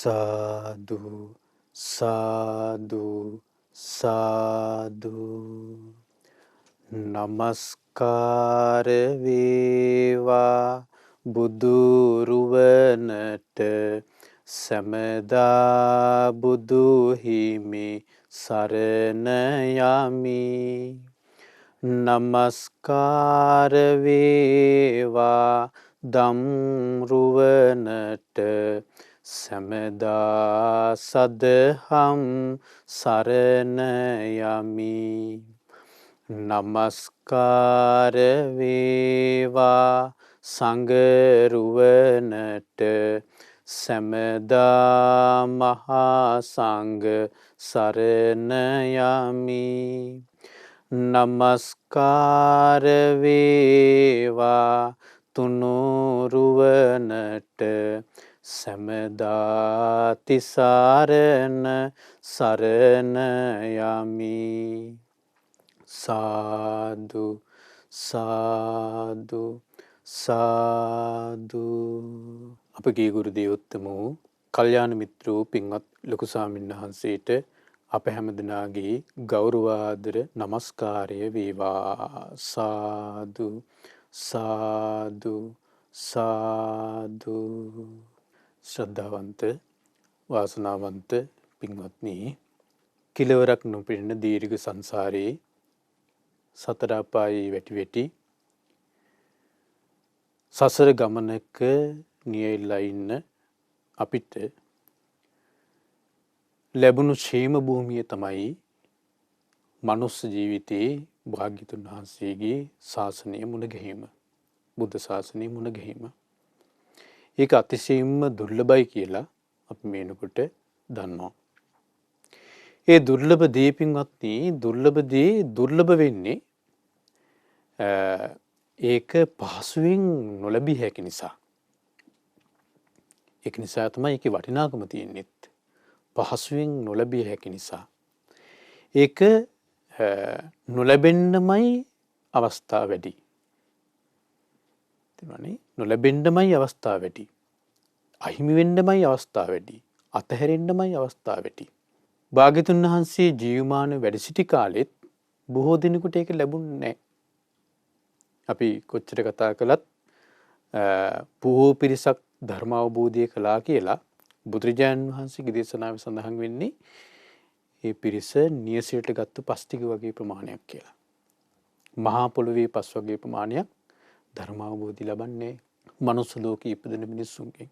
සාදු සාදු සාදු නමස්කාර වේවා බුදුරුවනට සැමදා බුදු හිමි සරණ යමි නමස්කාර වේවා දම්රුවනට සැමදා සදහම් සරණ යමි නමස්කාර වේවා සංඝරුවනට සැමදා මහා සංඝ සරණ යමි නමස්කාර වේවා තුනුරුවනට සැමදා තිසරණ සරණ යමි සාදු සාදු සාදු අපගේ ගුරු දේවෝත්තමෝ කල්යාණ මිත්‍රෝ පින්වත් ලොකු ස්වාමීන් වහන්සේට අප හැමදෙනාගේ ගෞරවාදර නමස්කාරය වේවා සාදු සාදු සාදු ශ්‍රද්ධාවන්ත වාසනාවන්ත පින්වත්නි කිලවරක් නොපෙනෙන දීර්ඝ සංසාරේ සතර අපායේ වැටි වැටි සසර ගමනක නියැලලා ඉන්න අපිට ලැබුණු ക്ഷേම භූමිය තමයි මනුස්ස ජීවිතයේ භාග්‍යතුන් වහන්සේගේ ශාසනය මුණ ගැහිම බුද්ධ ශාසනය මුණ ගැහිම ඒක අතිශයින්ම දුර්ලභයි කියලා අපි මේනකොට දන්නවා ඒ දුර්ලභ දේ පින්වත්නි දුර්ලභ දේ දුර්ලභ වෙන්නේ ඒක පහසුවෙන් නොලැබිය හැකි නිසා ඒක නිසා තමයි ඒකේ වටිනාකම තියෙන්නේ පහසුවෙන් නොලැබිය හැකි නිසා ඒක නොලැබෙන්නමයි අවස්ථාව වැඩි තේරුණානේ නොලැබෙන්නමයි අවස්ථාව වැඩි අහිමි වෙන්නමයි අවස්ථාව වැඩි අතහැරෙන්නමයි අවස්ථාව වැඩි භාග්‍යතුන් වහන්සේ ජීවමාන වැඩ සිටි කාලෙත් බොහෝ දිනෙකට ඒක ලැබුණේ නැහැ අපි කොච්චර කතා කළත් බොහෝ පිරිසක් ධර්ම අවබෝධය කළා කියලා බුදුරජාණන් වහන්සේගේ දේශනාවේ සඳහන් වෙන්නේ ඒ පිරිස නියසයට ගත්තු පස් ටික වගේ ප්‍රමාණයක් කියලා. මහා පොළොවේ පස් වගේ ප්‍රමාණයක් ධර්ම අවබෝධය ලබන්නේ මනුස්ස ලෝකයේ ඉපදෙන මිනිස්සුන්ගෙන්.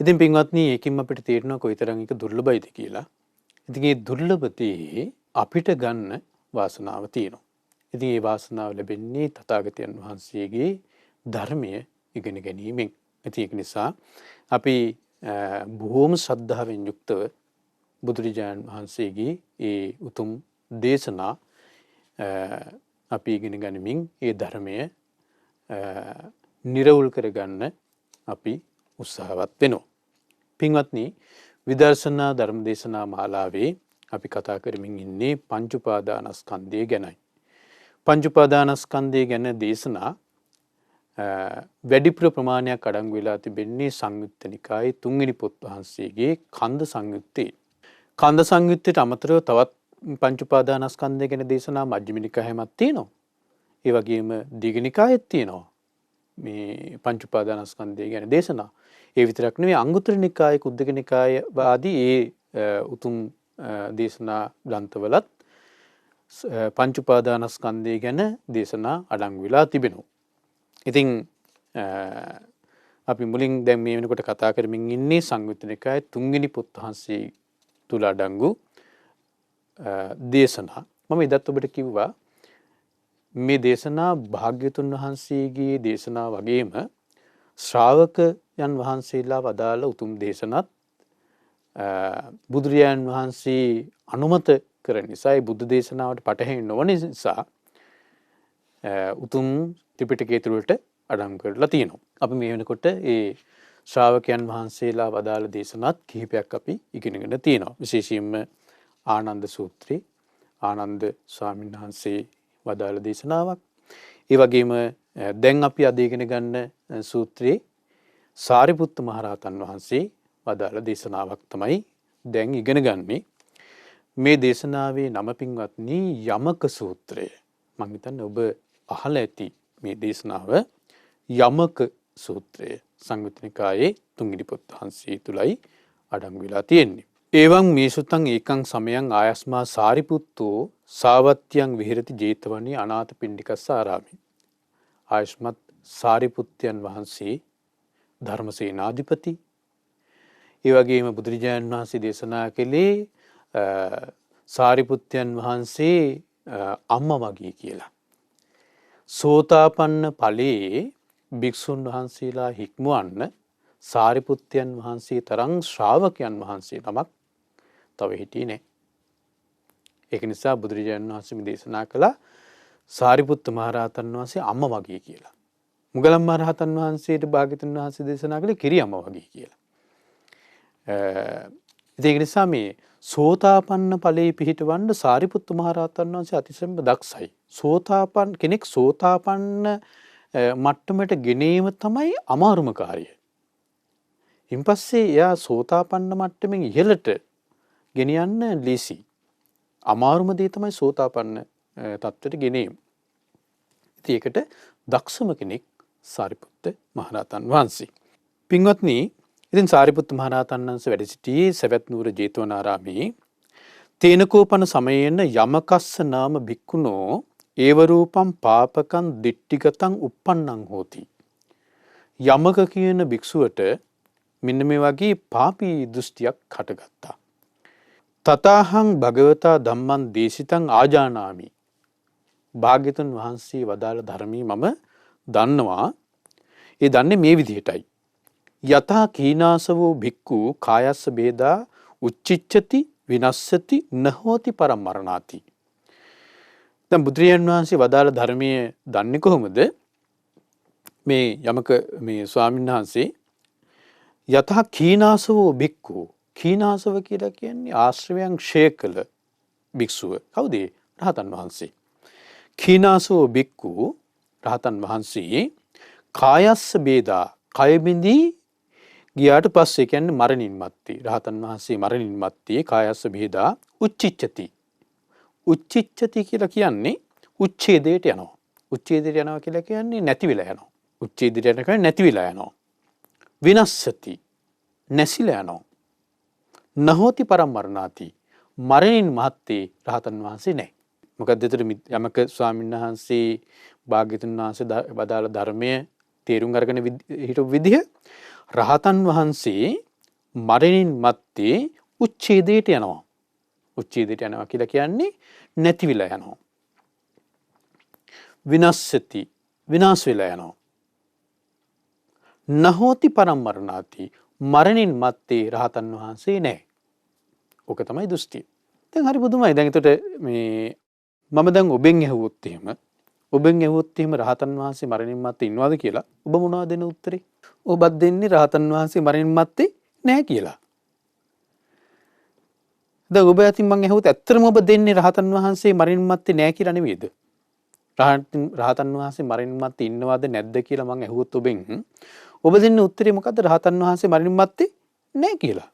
ඉතින් පින්වත්නි ඒකින් අපිට තේරෙනවා කොයිතරම් ඒක දුර්ලභයිද කියලා. ඉතින් මේ දුර්ලභතේ අපිට ගන්න වාසනාව තියෙනවා. ඉතින් මේ වාසනාව ලැබෙන්නේ තථාගතයන් වහන්සේගේ ධර්මය ඉගෙන ගැනීමෙන්. ඒක නිසා අපි බොහෝම ශ්‍රද්ධාවෙන් යුක්තව බුදුරජාණන් වහන්සේගේ ඒ උතුම් දේශනා අපි ඉගෙන ගනිමින් ඒ ධර්මය නිරවුල් කරගන්න අපි උත්සාහවත් වෙනවා. පින්වත්නි විදර්ශනා ධර්ම දේශනා මාලාවේ අපි කතා කරමින් ඉන්නේ පංච උපාදානස්කන්ධය ගැනයි. පංච උපාදානස්කන්ධය ගැන දේශනා වැඩිපුර ප්‍රමාණයක් අඩංගු වෙලා තිබෙන්නේ සංයුත්ත නිකායේ තුන්වෙනි පොත් වහන්සේගේ කන්ද සංයුත්තේ. කන්ද සංයුත්තේට අමතරව තවත් පංච උපාදානස්කන්ධය ගැන දේශනා මජ්ක්‍ධිම නිකායෙමත් තියෙනවා. ඒ වගේම දීඝ නිකායෙත් තියෙනවා. මේ පංච උපාදානස්කන්ධය ගැන දේශනා. ඒ විතරක් නෙවෙයි අංගුත්තර නිකායේ කුද්දක නිකායේ ආදී ඒ උතුම් දේශනා ග්‍රන්ථවලත් පංච උපාදානස්කන්ධය ගැන දේශනා අඩංගු වෙලා තිබෙනවා. ඉතින් අපි මුලින් දැන් මේ වෙනකොට කතා කරමින් ඉන්නේ සංයුත්ත නිකායේ තුන්වෙනි පොත් වහන්සේ තුල අඩංගු දේශනා. මම ඉදත් ඔබට කිව්වා මේ දේශනා භාග්‍යතුන් වහන්සේගේ දේශනා වගේම ශ්‍රාවකයන් වහන්සේලා වදාළ උතුම් දේශනත් බුදුරජාණන් වහන්සේ අනුමත කරන නිසා ඒ බුද්ධ දේශනාවට පටහැනි නොවන නිසා උතුම් ත්‍රිපිටකය තුළට අඩංගු කරලා තියෙනවා. අපි මේ වෙනකොට ඒ ශ්‍රාවකයන් වහන්සේලා වදාළ දේශනාත් කිහිපයක් අපි ඉගෙනගෙන තියෙනවා. විශේෂයෙන්ම ආනන්ද සූත්‍රය ආනන්ද ස්වාමීන් වහන්සේ වදාළ දේශනාවක්. ඒ වගේම දැන් අපි අද ඉගෙන ගන්න සූත්‍රයේ සාරිපුත්ත මහරහතන් වහන්සේ වදාළ දේශනාවක් තමයි දැන් ඉගෙන ගන්නේ. මේ දේශනාවේ නම පින්වත්නි යමක සූත්‍රය. මම හිතන්නේ ඔබ අහලා ඇති මේ දේශනාව යමක සූත්‍රය සංයුත්ත නිකායේ තුන්වෙනි පොත් වහන්සේ තුලයි අඩංගු වෙලා තියෙන්නේ. එවං මේ සුතං ඒකං සමයං ආයස්මා සාරිපුත්තෝ සාවත්‍යං විහෙරති ජේතවනී අනාථපිණ්ඩිකස්ස ආරාමේ. ආයස්මත් සාරිපුත්යන් වහන්සේ ධර්මසේනාධිපති. ඒ වගේම බුදුරජාණන් වහන්සේ දේශනා කළේ සාරිපුත්යන් වහන්සේ අම්මා වගේ කියලා. සෝතාපන්න ඵලයේ භික්ෂුන් වහන්සේලා හික්මවන්න සාරිපුත්යන් වහන්සේ තරම් ශ්‍රාවකයන් වහන්සේ නමක් තව හිටියේ නැහැ. ඒක නිසා බුදුරජාණන් වහන්සේ මේ දේශනා කළා සාරිපුත්ත මහරහතන් වහන්සේ අම්මා වගේ කියලා. මුගලන් මහරහතන් වහන්සේට භාග්‍යවතුන් වහන්සේ දේශනා කළේ කිරි අම්මා වගේ කියලා. ඒක නිසා මේ සෝතාපන්න ඵලයේ පිහිටවන්න සාරිපුත්ත මහරහතන් වහන්සේ අතිශයින්ම දක්ෂයි. සෝතාපන්න කෙනෙක් සෝතාපන්න මට්ටමට ගෙනීම තමයි අමාරුම කාර්යය. ඉන්පස්සේ එයා සෝතාපන්න මට්ටමින් ඉහළට ගෙනියන්න ලීසි. අමාරුම දේ තමයි සෝතාපන්න තත්ත්වයට ගෙනීම. ඉතින් ඒකට දක්ෂම කෙනෙක් සාරිපුත්ත මහරහතන් වහන්සේ. පින්වත්නි, ඉතින් සාරිපුත්ත මහරහතන් වහන්සේ වැඩ සිටියේ සවැත් නුවර ජේතවනාරාමේ. තේනකෝපන සමයේන යමකස්ස නාම භික්ඛුනෝ ඒව රූපම් පාපකං දිට්ඨිගතං uppannං හෝති. යමක කියන භික්ෂුවට මෙන්න මේ වගේ පාපී දෘෂ්ටියක් හටගත්තා. තතහං භගවතා ධම්මං දේශිතං ආජානාමි. භාග්‍යතුන් වහන්සේ වදාළ ධර්මී මම දන්නවා. ඒ දන්නේ මේ විදිහටයි. යතා කීනාසවෝ භික්ඛු කායස්ස බේදා උච්චිච්ඡති විනස්සති නහෝති පරමරණාති. දැන් බුදුරජාණන් වහන්සේ වදාළ ධර්මයේ දන්නේ කොහොමද? මේ යමක මේ ස්වාමීන් වහන්සේ යතහ කීනාසවෝ භික්ඛු, කීනාසව කියලා කියන්නේ ආශ්‍රවයන් ක්ෂය කළ භික්ෂුව. කවුද? රහතන් වහන්සේ. කීනාසවෝ භික්ඛු රහතන් වහන්සේ කායස්ස බේදා, කය බිඳී ගියාට පස්සේ කියන්නේ මරණින් මත්තේ. රහතන් වහන්සේ මරණින් මත්තේ කායස්ස බේදා උච්චිච්ඡති. උච්චිච්ඡති කියලා කියන්නේ උච්ඡේදයට යනවා. උච්ඡේදයට යනවා කියලා කියන්නේ නැති වෙලා යනවා. උච්ඡේදයට යන කියන්නේ නැති වෙලා යනවා. විනස්සති, නැසිලා යනවා. නහෝති පරමරණාති, මරණින් මත්තේ රහතන් වහන්සේ නැහැ. මොකද එතන යමක ස්වාමීන් වහන්සේ භාග්‍යවතුන් වහන්සේ වදාළ ධර්මයේ තේරුම් අරගෙන හිටපු විදිහ රහතන් වහන්සේ මරණින් මත්තේ උච්ඡේදයට යනවා. උච්ඡේදයට යනවා කියලා කියන්නේ නැති වෙලා යනවා. විනස්සති, විනාශ වෙලා යනවා. නහෝති පරමරණාති, මරණින් මත්තේ රහතන් වහන්සේ නැහැ. ඕක තමයි දෘෂ්ටිය. දැන් හරි පුදුමයි. දැන් එතකොට මේ මම දැන් ඔබෙන් ඇහුවොත් එහෙම රහතන් වහන්සේ මරණින් මත්තේ ඉන්නවද කියලා ඔබ මොනවද දෙන උත්තරේ? ඔබත් දෙන්නේ රහතන් වහන්සේ මරණින් මත්තේ නැහැ කියලා. දැන් ඔබ අතින් මම ඇහුවොත් ඇත්තටම ඔබ දෙන්නේ රහතන් වහන්සේ මරණින් මත්තේ නැහැ කියලා නෙවෙයිද? රහතන් වහන්සේ මරණින් මත්තේ ඉන්නවද නැද්ද කියලා මම ඇහුවොත් ඔබෙන් ඔබ දෙන්න උත්තරේ මොකද්ද? රහතන් වහන්සේ මරණින් මත්තේ නැහැ කියලා.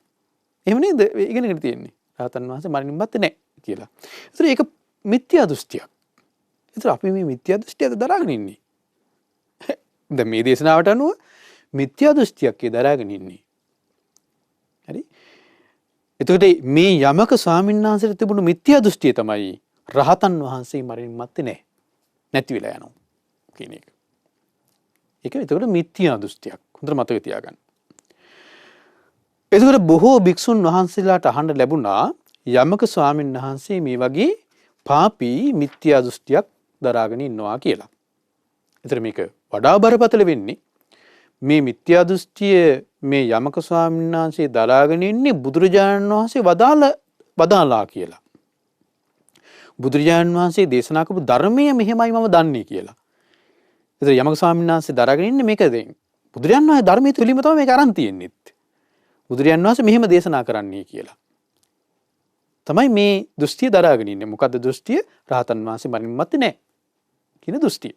එහෙම නේද? ඉගෙනගෙන තියෙන්නේ. රහතන් වහන්සේ මරණින් මත්තේ නැහැ කියලා. ඒතර ඒක මිත්‍යා දෘෂ්ටියක්. ඒතර අපි මේ මිත්‍යා දෘෂ්ටියද දරාගෙන ඉන්නේ. දැන් මේ දේශනාවට අනුව මිත්‍යා දෘෂ්ටියක් දරාගෙන ඉන්නේ. හරි? එතකොට මේ යමක ස්වාමීන් වහන්සේට තිබුණු මිත්‍යා දෘෂ්ටිය තමයි රහතන් වහන්සේ මරණින් මත්තේ නැහැ. නැති වෙලා යනවා කියන එක. ඒක එතකොට මිත්‍යා දෘෂ්ටියක්. හොඳට මතක තියාගන්න. එතකොට බොහෝ භික්ෂුන් වහන්සේලාට අහන්න ලැබුණා යමක ස්වාමීන් වහන්සේ මේ වගේ පාපී මිත්‍යා දෘෂ්ටියක් දරාගෙන ඉන්නවා කියලා. එතකොට මේක වඩා බරපතල වෙන්නේ මේ මිත්‍යා දෘෂ්ටිය මේ යමක ස්වාමීන් වහන්සේ දරාගෙන ඉන්නේ බුදුරජාණන් වහන්සේ වදාලා කියලා. බුදුරජාණන් වහන්සේ දේශනා කරපු ධර්මය මෙහෙමයි මම දන්නේ කියලා. ඒතර යමක ස්වාමීන් වහන්සේ දරාගෙන ඉන්නේ මේක දැන් බුදුරජාණන් වහන්සේ ධර්මයේ තුලින්ම තමයි මේක අරන් තියෙන්නේ. බුදුරජාණන් වහන්සේ මෙහෙම දේශනා කරන්නේ කියලා. තමයි මේ දෘෂ්ටිය දරාගෙන ඉන්නේ. මොකද්ද දෘෂ්ටිය? රහතන් වහන්සේ මරණින් මත්තේ නැහැ කියන දෘෂ්ටිය.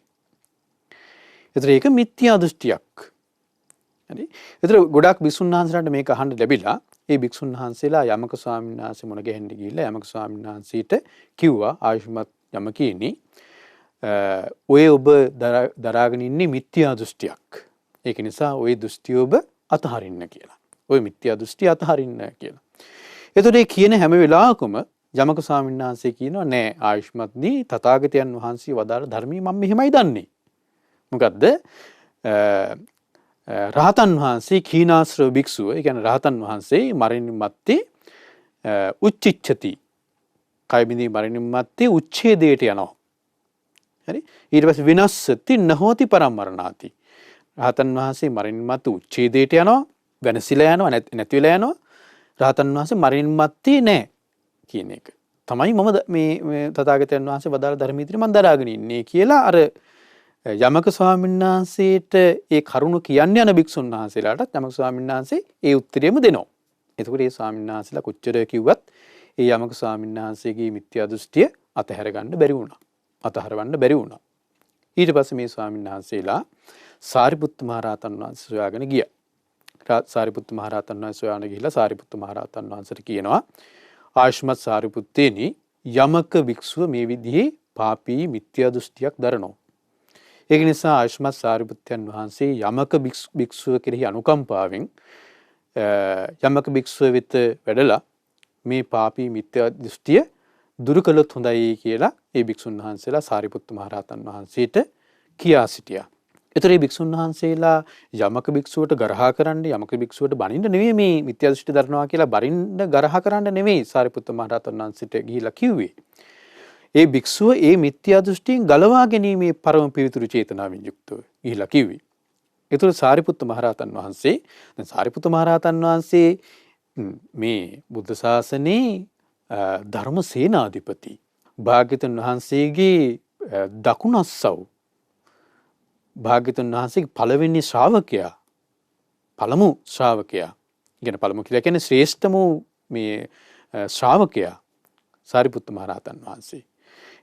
ඒතර ඒක මිත්‍යා දෘෂ්ටියක්. හරි. ඒතර ගොඩාක් භික්ෂුන් වහන්සේලාට මේක අහන්න ලැබිලා ඒ භික්ෂුන් වහන්සේලා යමක ස්වාමීන් වහන්සේ මුණ ගැහෙන්න ගිහිල්ලා යමක ස්වාමීන් වහන්සේට කිව්වා ආයුෂ්මත් යමකීනි ඔය ඔබ දරාගෙන ඉන්නේ මිත්‍යා දෘෂ්ටියක්. ඒක නිසා ওই දෘෂ්ටිය ඔබ අතහරින්න කියලා. ওই මිත්‍යා දෘෂ්ටිය අතහරින්න කියලා. එතකොට ඒ කියන හැම වෙලාවකම යමක ස්වාමීන් වහන්සේ කියනවා නෑ ආයුෂ්මත්නි තථාගතයන් වහන්සේ වදාළ ධර්මයේ මම මෙහෙමයි දන්නේ. මොකද්ද? රහතන් වහන්සේ කීනාශ්‍රව භික්ෂුව, ඒ කියන්නේ රහතන් වහන්සේ මරණින් මත්තේ උච්චිච්ඡති. කය බිඳී මරණින් මත්තේ උච්ඡේදයට යනවා. හරි? ඊට පස්සේ විනස්සති නහෝති පරම්මරණාති. රහතන් වහන්සේ මරණින් මත්තේ උච්ඡේදයට යනවා, වෙනසිලා යනවා, නැති වෙලා යනවා. රහතන් වහන්සේ මරණින් මත්තේ නැහැ කියන එක. තමයි මම මේ තථාගතයන් වහන්සේ වදාළ ධර්මීතිරි මම දරාගෙන ඉන්නේ කියලා අර යමක ස්වාමීන් වහන්සේට ඒ කරුණ කියන්න යන භික්ෂුන් වහන්සේලාටත් යමක ස්වාමීන් වහන්සේ ඒ උත්තරයම දෙනවා. එතකොට ඒ ස්වාමීන් වහන්සේලා කොච්චර කිව්වත් ඒ යමක ස්වාමීන් වහන්සේගේ මිත්‍යා දෘෂ්ටිය අතහැර ගන්න බැරි වුණා. අතහරවන්න බැරි වුණා. ඊට පස්සේ මේ ස්වාමීන් වහන්සේලා සාරිපුත්ත මහ රහතන් වහන්සේ සොයාගෙන ගියා. සාරිපුත්ත මහ රහතන් වහන්සේ සොයාගෙන ගිහිල්ලා සාරිපුත්ත මහ රහතන් වහන්සේට කියනවා ආයුෂ්මත් සාරිපුත්තේනි යමක භික්ෂුව මේ විදිහේ පාපී මිත්‍යා දෘෂ්ටියක් දරනවා. ඒක නිසා ආයුෂ්මත් සාරිපුත්තයන් වහන්සේ යමක භික්ෂුව කෙරෙහි අනුකම්පාවෙන් යමක භික්ෂුව වෙත වැඩලා මේ පාපී මිත්‍යා දෘෂ්ටිය දුරු කළොත් හොඳයි කියලා ඒ භික්ෂුන් වහන්සේලා සාරිපුත්ත මහ රහතන් වහන්සේට කියා සිටියා. ඒතර මේ භික්ෂුන් වහන්සේලා යමක භික්ෂුවට ගරහා කරන්න යමක භික්ෂුවට බනින්න නෙවෙයි මේ මිත්‍යා දෘෂ්ටි දරනවා කියලා බරින්න ගරහා කරන්න නෙවෙයි සාරිපුත්ත මහ රහතන් වහන්සේට ගිහිලා කිව්වේ. ඒ භික්ෂුව ඒ මිත්‍යා දෘෂ්ටියෙන් ගලවා ගැනීමේ පරම පිවිතුරු චේතනාවෙන් යුක්තව ගිහිලා කිව්වේ. ඒතර සාරිපුත්ත මහ රහතන් වහන්සේ දැන් සාරිපුත්ත මහ රහතන් වහන්සේ මේ බුද්ධ ශාසනයේ ධර්ම සේනාධිපති භාග්‍යතුන් වහන්සේගේ දකුණස්සව් භාග්‍යතුන් වහන්සේගේ පළවෙනි ශ්‍රාවකයා පළමු ශ්‍රාවකයා කියන පළමු කියලා කියන්නේ ශ්‍රේෂ්ඨම මේ ශ්‍රාවකයා සාරිපුත්ත මහ රහතන් වහන්සේ.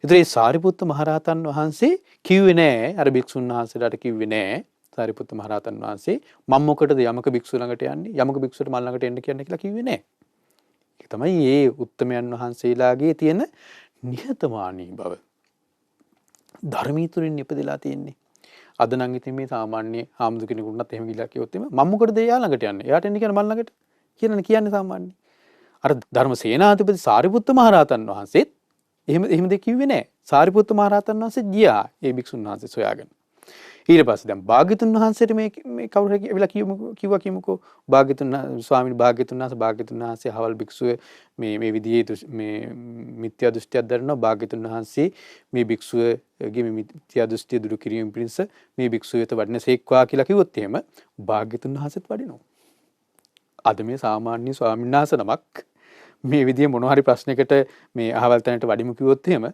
ඒතර මේ සාරිපුත්ත මහ රහතන් වහන්සේ කිව්වේ නෑ අර භික්ෂුන් වහන්සේලාට කිව්වේ නෑ සාරිපුත්ත මහ රහතන් වහන්සේ මම මොකටද යමක භික්ෂුව ළඟට යන්නේ යමක භික්ෂුවට මල් ළඟට එන්න කියන්නේ කියලා කිව්වේ නෑ. ඒක තමයි මේ උත්තමයන් වහන්සේලාගේ තියෙන නිහතමානී බව. ධර්මීතුරින් ඉපදලා තියෙන්නේ. අද නම් ඉතින් මේ සාමාන්‍ය හාමුදුර කෙනෙකුටත් එහෙම ගිලා කිව්වොත් එimhe මම මොකටද එයා ළඟට යන්නේ? එයාට එන්න කියන මල් ළඟට කියන්නේ සාමාන්‍ය. අර ධර්ම සේනාධිපති සාරිපුත්ත මහ රහතන් වහන්සේත් එහෙම දෙයක් කිව්වේ නෑ. සාරිපුත්ත මහ රහතන් වහන්සේ ගියා ඒ භික්ෂුන් වහන්සේ සොයාගෙන. ඊට පස්සේ දැන් භාග්‍යතුන් වහන්සේට මේ කවුරු හරි ඇවිල්ලා කිව්වකෝ භාග්‍යතුන් ස්වාමීන් වහන්සේ හවල් භික්ෂුව මේ විදිහේ මේ මිත්‍යා දෘෂ්ටියක් දරනවා භාග්‍යතුන් වහන්සේ මේ භික්ෂුවගේ මේ මිත්‍යා දෘෂ්ටිය දුරු කිරීම පිණිස මේ භික්ෂුව වෙත වඩිනසේක්වා කියලා කිව්වොත් එහෙම භාග්‍යතුන් වහන්සේත් වඩිනවා. අද මේ සාමාන්‍ය ස්වාමීන් වහන්සේ නමක් මේ විදිහේ මොන හරි ප්‍රශ්නයකට මේ අහවල් තැනට වඩිමු කිව්වොත් එහෙම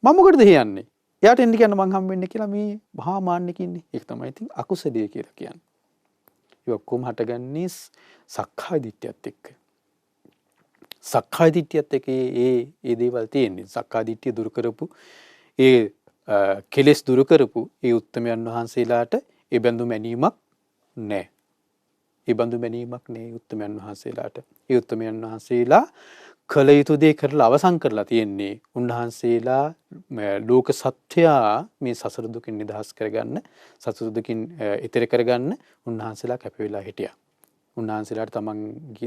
මම මොකටද යන්නේ? එයාට එන්න කියන්න මං හම්බෙන්නේ කියලා මේ මහා මාන්නෙක ඉන්නේ. ඒක තමයි ඉතින් අකුසලයේ කියලා කියන්නේ. ඒ ඔක්කොම හටගන්නේ සක්කාය දිට්ඨියත් එක්ක. සක්කාය දිට්ඨියත් එක්ක ඒ දේවල් තියෙන්නේ. සක්කාය දිට්ඨිය දුරු කරපු ඒ කෙලෙස් දුරු කරපු ඒ උත්තමයන් වහන්සේලාට ඒ බඳු මැනීමක් නැහැ. ඒ බඳු මැනීමක් නැහැ උත්තමයන් වහන්සේලාට. ඒ උත්තමයන් වහන්සේලා කළ යුතු දේ කරලා අවසන් කරලා තියෙන්නේ. උන්වහන්සේලා ලෝක සත්‍යයා මේ සසර දුකින් නිදහස් කරගන්න, සසර දුකින් ඈතර කරගන්න උන්වහන්සේලා කැප වෙලා හිටියා. උන්වහන්සේලාට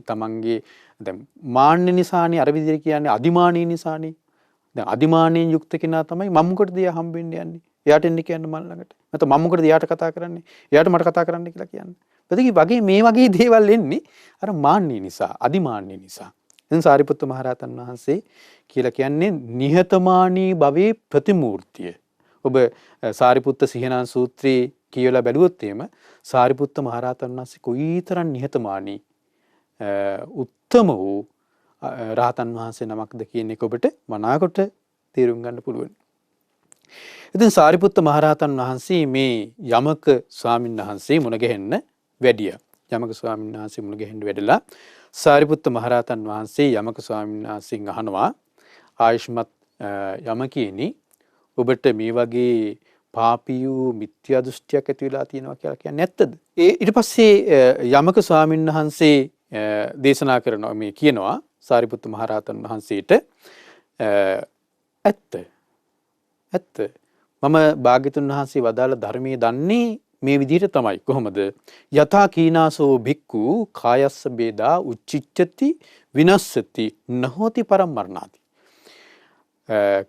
තමන්ගේ දැන් මාන්න නිසානේ අර විදිහට කියන්නේ අදිමානී නිසානේ. දැන් අදිමානයෙන් යුක්ත කෙනා තමයි මම මොකටද එයා හම්බෙන්න යන්නේ? එයාට එන්න කියන්න මල් ළඟට. නැත්නම් මම මොකටද එයාට කතා කරන්නේ? එයාට මට කතා කරන්න කියලා කියන්නේ. වගේ මේ වගේ දේවල් එන්නේ අර මාන්නේ නිසා, අදිමාන්නේ නිසා. එන් සාරිපුත්ත මහ රහතන් වහන්සේ කියලා කියන්නේ නිහතමානී භවයේ ප්‍රතිමූර්තිය. ඔබ සාරිපුත්ත සිහනන් සූත්‍රයේ කියවලා බැලුවොත් එහෙම සාරිපුත්ත මහ රහතන් වහන්සේ කොයිතරම් නිහතමානී උත්තම වූ රහතන් වහන්සේ නමක්ද කියන එක ඔබට මනාකොට තේරුම් ගන්න පුළුවන්. ඉතින් සාරිපුත්ත මහ රහතන් වහන්සේ මේ යමක ස්වාමීන් වහන්සේ මුණ ගැහෙන්න වැඩියා. යමක ස්වාමීන් වහන්සේ මුණ ගැහෙන්න වැඩලා සාරිපුත්ත මහ රහතන් වහන්සේ යමක ස්වාමීන් වහන්සේගෙන් අහනවා ආයුෂ්මත් යමකීනි ඔබට මේ වගේ පාපී වූ මිත්‍යා දෘෂ්ටියක් ඇති වෙලා තියෙනවා කියලා කියන්නේ නැත්තද? ඊට පස්සේ යමක ස්වාමීන් වහන්සේ දේශනා කරනවා මේ කියනවා සාරිපුත්ත මහරහතන් වහන්සේට ඇත්ත මම භාග්‍යතුන් වහන්සේ වදාළ ධර්මයේ දන්නේ මේ විදිහට තමයි. කොහොමද? යථා කීනාසෝ භික්ඛු කායස්ස බේදා උච්චිච්ඡති විනස්සති නහෝති පරම්මරණාති.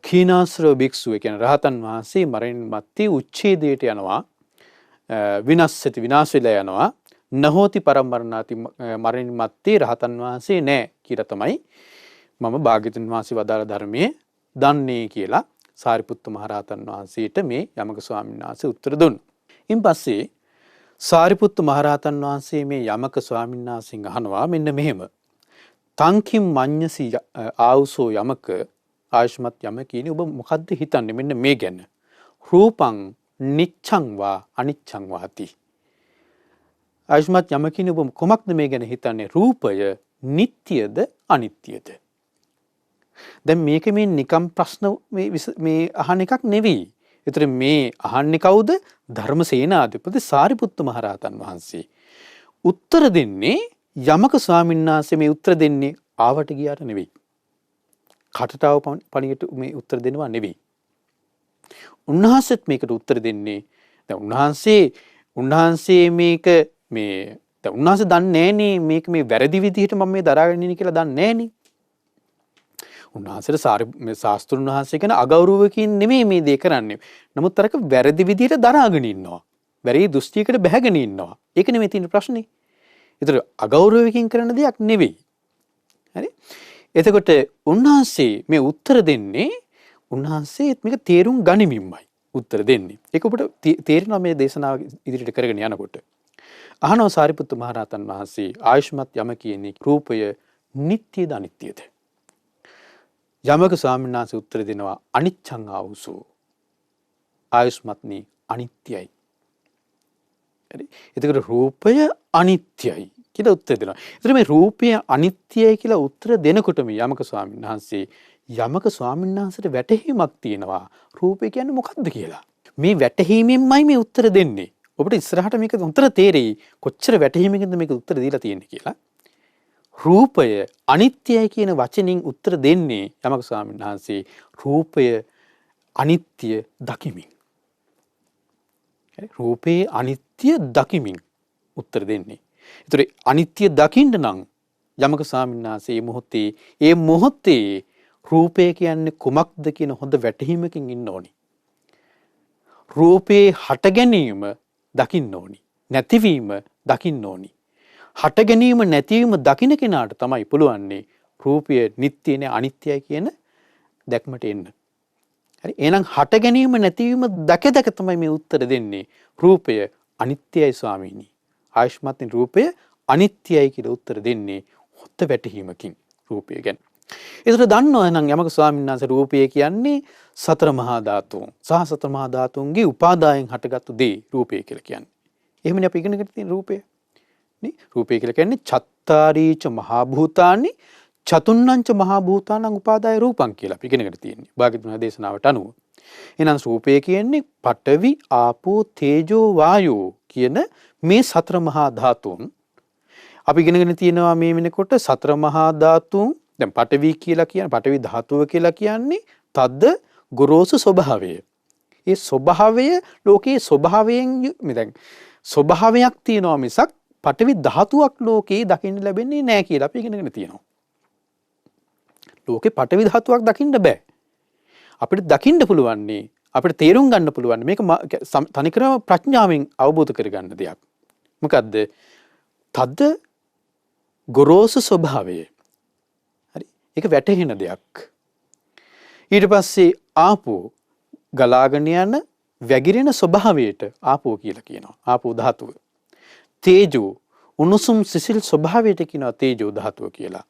කීනාසරෝ භික්ෂුව කියන්නේ රහතන් වහන්සේ මරණින් මත්තේ උච්ඡේදයට යනවා, විනස්සති විනාශ වෙලා යනවා, නහෝති පරම්මරණාති මරණින් මත්තේ රහතන් වහන්සේ නැහැ කියලා තමයි මම භාග්‍යතුන් වහන්සේ වදාළ ධර්මයේ දන්නේ කියලා සාරිපුත්ත මහරහතන් වහන්සේට මේ යමක ස්වාමීන් වහන්සේ උත්තර දුන්නා. ඉන් පස්සේ සාරිපුත්ත මහරහතන් වහන්සේ මේ යමක ස්වාමීන් වහන්සේගෙන් අහනවා මෙන්න මෙහෙම. තංකින් මඤ්ඤසි ආවුසෝ යමක ආයුෂ්මත් යමක කියන්නේ ඔබ මොකද්ද හිතන්නේ මෙන්න මේ ගැන? රූපං නිච්ඡං වා අනිච්ඡං වාති. ආයුෂ්මත් යමක කියන්නේ ඔබ කොමක්ද මේ ගැන හිතන්නේ? රූපය නිට්ටයද අනිත්‍යද? දැන් මේක මේ නිකම් ප්‍රශ්න මේ අහන එකක් නෙවෙයි. ඒතර මේ අහන්නේ කවුද? ධර්මසේනාධිපති සාරිපුත්ත මහරහතන් වහන්සේ. උත්තර දෙන්නේ යමක ස්වාමීන් වහන්සේ මේ උත්තර දෙන්නේ ආවට ගියාට නෙවෙයි. කටටාව පණියට මේ උත්තර දෙනවා නෙවෙයි. උන්වහන්සේත් මේකට උත්තර දෙන්නේ දැන් උන්වහන්සේ මේක මේ දැන් උන්වහන්සේ දන්නේ නැහනේ මේක මේ වැරදි විදිහට මම මේ දරාගෙන ඉන්නේ කියලා දන්නේ නැහනේ. උන්වහන්සේට මේ ශාස්ත්‍රුන් වහන්සේ කියන අගෞරවකින් නෙමෙයි මේ දේ කරන්නේ. නමුත් අරක වැරදි විදිහට දරාගෙන ඉන්නවා. වැරදි දෘෂ්ටියකට බැහැගෙන ඉන්නවා. ඒක නෙමෙයි තියෙන ප්‍රශ්නේ. ඒතර අගෞරවකින් කරන දෙයක් නෙවෙයි. හරි? එතකොට උන්වහන්සේ මේ උත්තර දෙන්නේ උන්වහන්සේ මේක තේරුම් ගනිමින්මයි උත්තර දෙන්නේ. ඒක ඔබට තේරෙනවා මේ දේශනාව ඉදිරියට කරගෙන යනකොට. අහනවා සාරිපුත්ත මහරහතන් වහන්සේ ආයුෂ්මත් යම කියන්නේ රූපය නිට්ටයද අනිත්‍යද? යමක ස්වාමීන් වහන්සේ උත්තර දෙනවා අනිච්ඡං ආවුසෝ. ආයුෂ්මත්නි අනිත්‍යයි. හරි. එතකොට රූපය අනිත්‍යයි කියලා උත්තර දෙනවා. ඒතර මේ රූපය අනිත්‍යයි කියලා උත්තර දෙනකොට මේ යමක ස්වාමීන් වහන්සේ යමක ස්වාමීන් වහන්සේට වැටහීමක් තියෙනවා රූපය කියන්නේ මොකක්ද කියලා. මේ වැටහීමෙන්මයි මේ උත්තර දෙන්නේ. ඔබට ඉස්සරහට මේක උත්තර තේරෙයි කොච්චර වැටහීමකින්ද මේක උත්තර දීලා තියෙන්නේ කියලා. රූපය අනිත්‍යයි කියන වචنين උත්තර දෙන්නේ යමක ස්වාමීන් වහන්සේ රූපය අනිත්‍ය දකිමින්. රූපේ අනිත්‍ය දකිමින් උත්තර දෙන්නේ. ඒතර අනිත්‍ය දකින්න නම් යමක ස්වාමීන් වහන්සේ මේ මොහොතේ රූපය කියන්නේ කුමක්ද කියන හොඳ වැටහීමකින් ඉන්න ඕනි. රූපේ හට ගැනීම දකින්න ඕනි. නැතිවීම දකින්න ඕනි. හට ගැනීම නැතිවීම දකින්න කෙනාට තමයි පුළුවන්නේ රූපය නිට්ටය නේ අනිත්‍යයි කියන දැක්මට එන්න. හරි. එහෙනම් හට ගැනීම නැතිවීම දැක තමයි මේ උත්තර දෙන්නේ. රූපය අනිත්‍යයි ස්වාමීනි. ආයුෂ්මත් රූපය අනිත්‍යයි කියලා උත්තර දෙන්නේ හොත් වැටහීමකින් රූපය ගැන. ඒතර දන්නවා නම් යමක ස්වාමීන් වහන්සේ රූපය කියන්නේ සතර මහා ධාතුන් සහ සතර මහා ධාතුන්ගේ උපාදායෙන් හටගත්තු දේ රූපය කියලා කියන්නේ. එහෙමනේ අපි ඉගෙනගෙන තියෙන රූපය. නේ? රූපය කියලා කියන්නේ චත්තාරීච මහා භූතානි චතුන්නංච මහා භූතානං උපාදාය රූපං කියලා අපි ඉගෙනගෙන තියෙන්නේ. භාග්‍යතුන් දේශනාවට අනුව. එහෙනම් රූපය කියන්නේ පඨවි ආපෝ තේජෝ වායෝ කියන මේ සතර මහා ධාතුන් අපි ඉගෙනගෙන තියෙනවා මේ වෙනකොට සතර මහා ධාතුන් දැන් පඨවි කියලා කියන්නේ පඨවි ධාතුව කියලා කියන්නේ තද්ද ගොරෝසු ස්වභාවය. ඒ ස්වභාවය ලෝකයේ ස්වභාවයෙන් දැන් ස්වභාවයක් තියෙනවා මිසක් පඨවි ධාතුවක් ලෝකේ දකින්න ලැබෙන්නේ නැහැ කියලා අපි ඉගෙනගෙන තියෙනවා. ලෝකේ පඨවි ධාතුවක් දකින්න බෑ. අපිට දකින්න පුළුවන්නේ අපිට තේරුම් ගන්න පුළුවන් මේක තනිකරම ප්‍රඥාවෙන් අවබෝධ කරගන්න දෙයක්. මොකද්ද? තද්ද ගොරෝසු ස්වභාවය. හරි. ඒක වැටහෙන දෙයක්. ඊට පස්සේ ආපෝ ගලාගෙන යන වැగిරෙන ස්වභාවයට ආපෝ කියලා කියනවා. ආපෝ ධාතුව. තේජෝ උණුසුම් සිසිල් ස්වභාවයට කියනවා තේජෝ ධාතුව කියලා.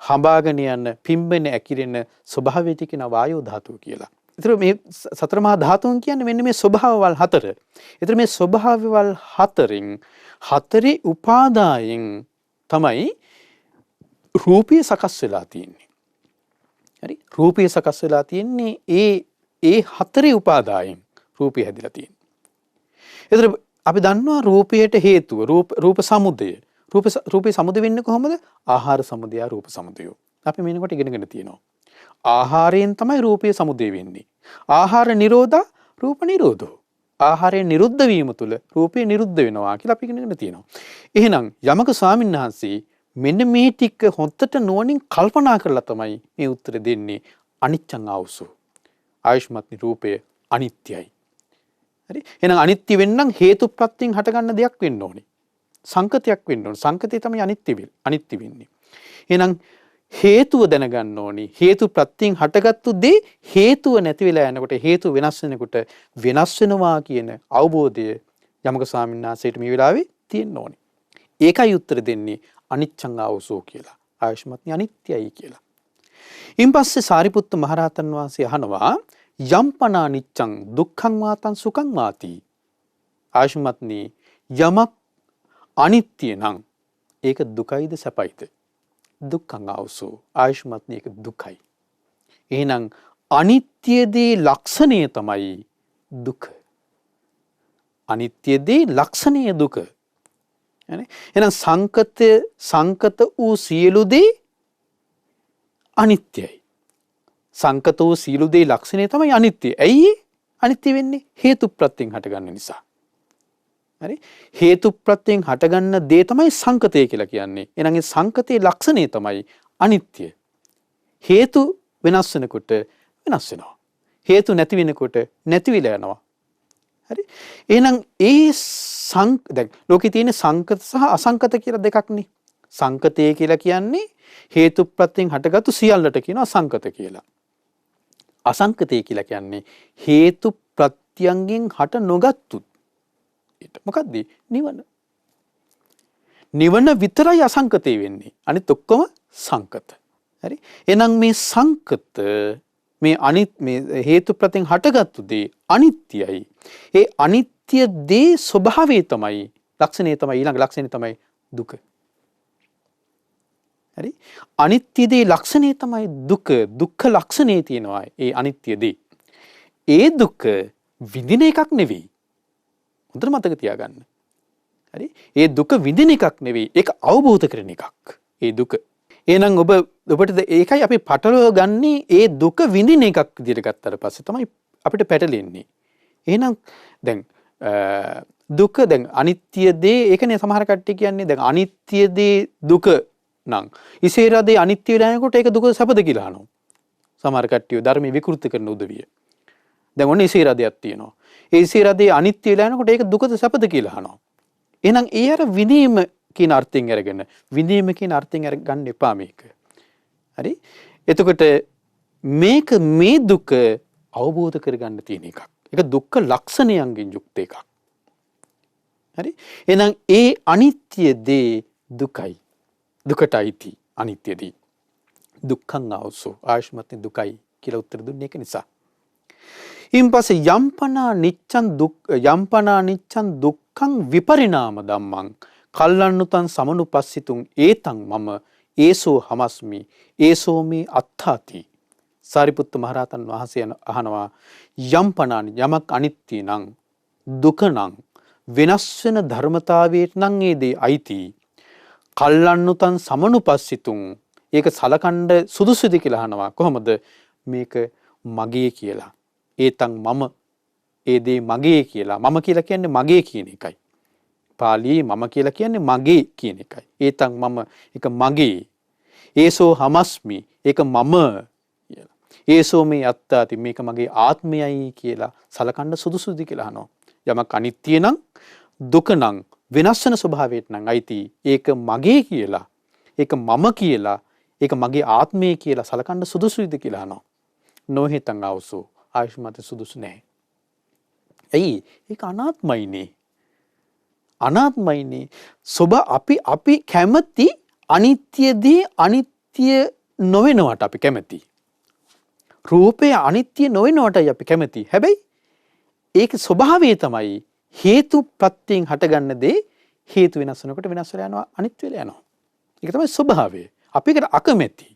හඹාගෙන යන පිම්බෙන ඇකිරෙන ස්වභාවයට කියනවා වායෝ ධාතුව කියලා. ඒතර මේ සතර මහා ධාතුන් කියන්නේ මෙන්න මේ ස්වභාවවල් හතර. ඒතර මේ ස්වභාවවල් හතරෙන් හතරේ උපාදායෙන් තමයි රූපය සකස් වෙලා තියෙන්නේ. හරි? රූපය සකස් වෙලා තියෙන්නේ ඒ හතරේ උපාදායෙන් රූපය හැදිලා තියෙන්නේ. ඒතර අපි දන්නවා රූපයට හේතුව රූප සමුදය. රූපේ සමුදය වෙන්නේ කොහොමද? ආහාර සමුදය, රූප සමුදය. අපි මේනකොට ඉගෙනගෙන තියෙනවා. ආහාරයෙන් තමයි රූපය සමුදය වෙන්නේ. ආහාර නිරෝධා රූප නිරෝධෝ. ආහාරයෙන් නිරුද්ධ වීම තුළ රූපය නිරුද්ධ වෙනවා කියලා අපි ඉගෙනගෙන තියෙනවා. එහෙනම් යමක ස්වාමීන් වහන්සේ මෙන්න මේ ටික හොත්තට නුවණින් කල්පනා කරලා තමයි මේ උත්තර දෙන්නේ. අනිච්චං ආවසෝ. ආයුෂ්මත් රූපය අනිත්‍යයි. හරි? එහෙනම් අනිත්‍ය වෙන්නම් හේතු ප්‍රත්‍යයෙන් හටගන්න දෙයක් වෙන්න ඕනේ. සංකතයක් වෙන්න ඕනේ. සංකතය තමයි අනිත්‍ය වෙන්නේ. එහෙනම් හේතුව දැනගන්න ඕනේ. හේතු ප්‍රත්‍යයෙන් හටගත්තු දේ හේතුව නැති වෙලා යනකොට හේතු වෙනස් වෙනකොට වෙනස් වෙනවා කියන අවබෝධය යමක ස්වාමීන් වහන්සේට මේ වෙලාවේ තියෙන්න ඕනේ. ඒකයි උත්තර දෙන්නේ අනිච්චං ආවසෝ කියලා. ආයුෂ්මත්නි අනිත්‍යයි කියලා. ඉන්පස්සේ සාරිපුත්ත මහරහතන් වහන්සේ අහනවා යම්පනා නිච්ඡං දුක්ඛං වාතං සුඛං වාති. ආයුෂ්මත්නි යමක් අනිත්‍ය නම් ඒක දුකයිද සැපයිද? දුක්ඛං ආවසෝ. ආයුෂ්මත්නි ඒක දුකයි. එහෙනම් අනිත්‍යදී ලක්ෂණය තමයි දුක. අනිත්‍යදී ලක්ෂණය දුක. එහෙනම් සංකත වූ සියලු දේ අනිත්‍යයි. සංකත වූ සියලු දේ ලක්ෂණය තමයි අනිත්‍ය. ඇයි අනිත්‍ය වෙන්නේ? හේතු ප්‍රත්‍යයෙන් හටගන්න නිසා. හරි? හේතු ප්‍රත්‍යයෙන් හටගන්න දේ තමයි සංකතය කියලා කියන්නේ. එහෙනම් ඒ සංකතයේ ලක්ෂණය තමයි අනිත්‍ය. හේතු වෙනස් වෙනකොට වෙනස් වෙනවා. හේතු නැති වෙනකොට නැති වෙලා යනවා. හරි? එහෙනම් දැන් ලෝකේ තියෙන සංකත සහ අසංකත කියලා දෙකක්නේ. සංකතය කියලා කියන්නේ හේතු ප්‍රත්‍යයෙන් හටගත්තු සියල්ලට කියනවා සංකත කියලා. අසංකතය කියලා කියන්නේ හේතු ප්‍රත්‍යයෙන් හට නොගත්තු. මොකක්ද? නිවන. නිවන විතරයි අසංකතේ වෙන්නේ. අනිත් ඔක්කොම සංකත. හරි? එහෙනම් මේ සංකත මේ හේතු ප්‍රත්‍යයෙන් හටගත්තු දේ අනිත්‍යයි. ඒ අනිත්‍ය දේ ස්වභාවය තමයි ලක්ෂණය තමයි ඊළඟ ලක්ෂණය තමයි දුක. හරි? අනිත්‍ය දේ ලක්ෂණය තමයි දුක. දුක්ඛ ලක්ෂණේ තියෙනවා ඒ අනිත්‍ය දේ. ඒ දුක විඳින එකක් නෙවෙයි. හොඳට මතක තියාගන්න. හරි? ඒ දුක විඳින එකක් නෙවෙයි. ඒක අවබෝධ කරන එකක්. ඒ දුක. එහෙනම් ඔබට ඒකයි අපි පටලව ගන්නේ ඒ දුක විඳින එකක් විදිහට ගත්තට පස්සේ තමයි අපිට පැටලෙන්නේ. එහෙනම් දැන් දුක දැන් අනිත්‍ය දේ ඒකනේ සමහර කට්ටිය කියන්නේ දැන් අනිත්‍ය දේ දුක නම් ඉසේරදේ අනිත්‍ය වෙලා යනකොට ඒක දුක සැපද කියලා අහනවා. සමහර කට්ටිය ධර්මයේ විකෘති කරන උදවිය. දැන් ඔන්න ඉසේරදයක් තියෙනවා. ඒ ඉසේරදේ අනිත්‍ය වෙලා යනකොට ඒක දුකද සැපද කියලා අහනවා. එහෙනම් ඒ අර විඳීම කියන අර්ථයෙන් අරගෙන විඳීම කියන අර්ථයෙන් අරගන්න එපා මේක. හරි? එතකොට මේක මේ දුක අවබෝධ කරගන්න තියෙන එකක්. ඒක දුක්ඛ ලක්ෂණයන්ගෙන් යුක්ත එකක්. හරි? එහෙනම් ඒ අනිත්‍ය දේ දුකයි. දුකටයි අනිත්‍යදී. දුක්ඛං ආවසෝ. ආයුෂ්මත් දුකයි කියලා උත්තර දුන්නේ ඒක නිසා. ඉන්පස්සේ යම්පනා නිච්ඡං දුක්ඛං විපරිණාම ධම්මං කල්ලන්නුතං සමනුපස්සිතුං ඒතං මම ඒසෝ හමස්මි ඒසෝ මේ අත්ථාති. සාරිපුත්ත මහරහතන් වහන්සේ අහනවා යම්පනානි යමක් අනිත්‍ය නම් දුක නම් වෙනස් වෙන ධර්මතාවයට නම් ඒ දේ අයිති. කල්ලන්නුතං සමනුපස්සිතුං ඒක සලකණ්ඩ සුදුසුද කියලා අහනවා. කොහොමද? මේක මගේ කියලා. ඒතං මම ඒ දේ මගේ කියලා. මම කියලා කියන්නේ මගේ කියන එකයි. පාලියේ මම කියලා කියන්නේ මගේ කියන එකයි. ඒතං මම ඒක මගේ. ඒසෝ හමස්මි ඒක මම කියලා. ඒසෝ මේ අත්තාති මේක මගේ ආත්මයයි කියලා සලකන්න සුදුසුද කියලා අහනවා. යමක් අනිත්‍ය නම් දුක නම් වෙනස් වෙන ස්වභාවයට නම් අයිති. ඒක මගේ කියලා. ඒක මම කියලා. ඒක මගේ ආත්මය කියලා සලකන්න සුදුසුද කියලා අහනවා. නොහෙතං ආවසෝ. ආයුෂ්මත් සුදුසු නැහැ. ඇයි? ඒක අනාත්මයිනේ. අනාත්මයිනේ. අපි කැමති අනිත්‍යදී අනිත්‍ය නොවෙනවට අපි කැමති. රූපය අනිත්‍ය නොවෙනවටයි අපි කැමති. හැබැයි ඒක ස්වභාවය තමයි හේතු ප්‍රත්‍යයෙන් හටගන්න දේ හේතු වෙනස් වෙනකොට වෙනස් වෙලා යනවා අනිත්‍ය වෙලා යනවා. ඒක තමයි ස්වභාවය. අපි ඒකට අකමැති.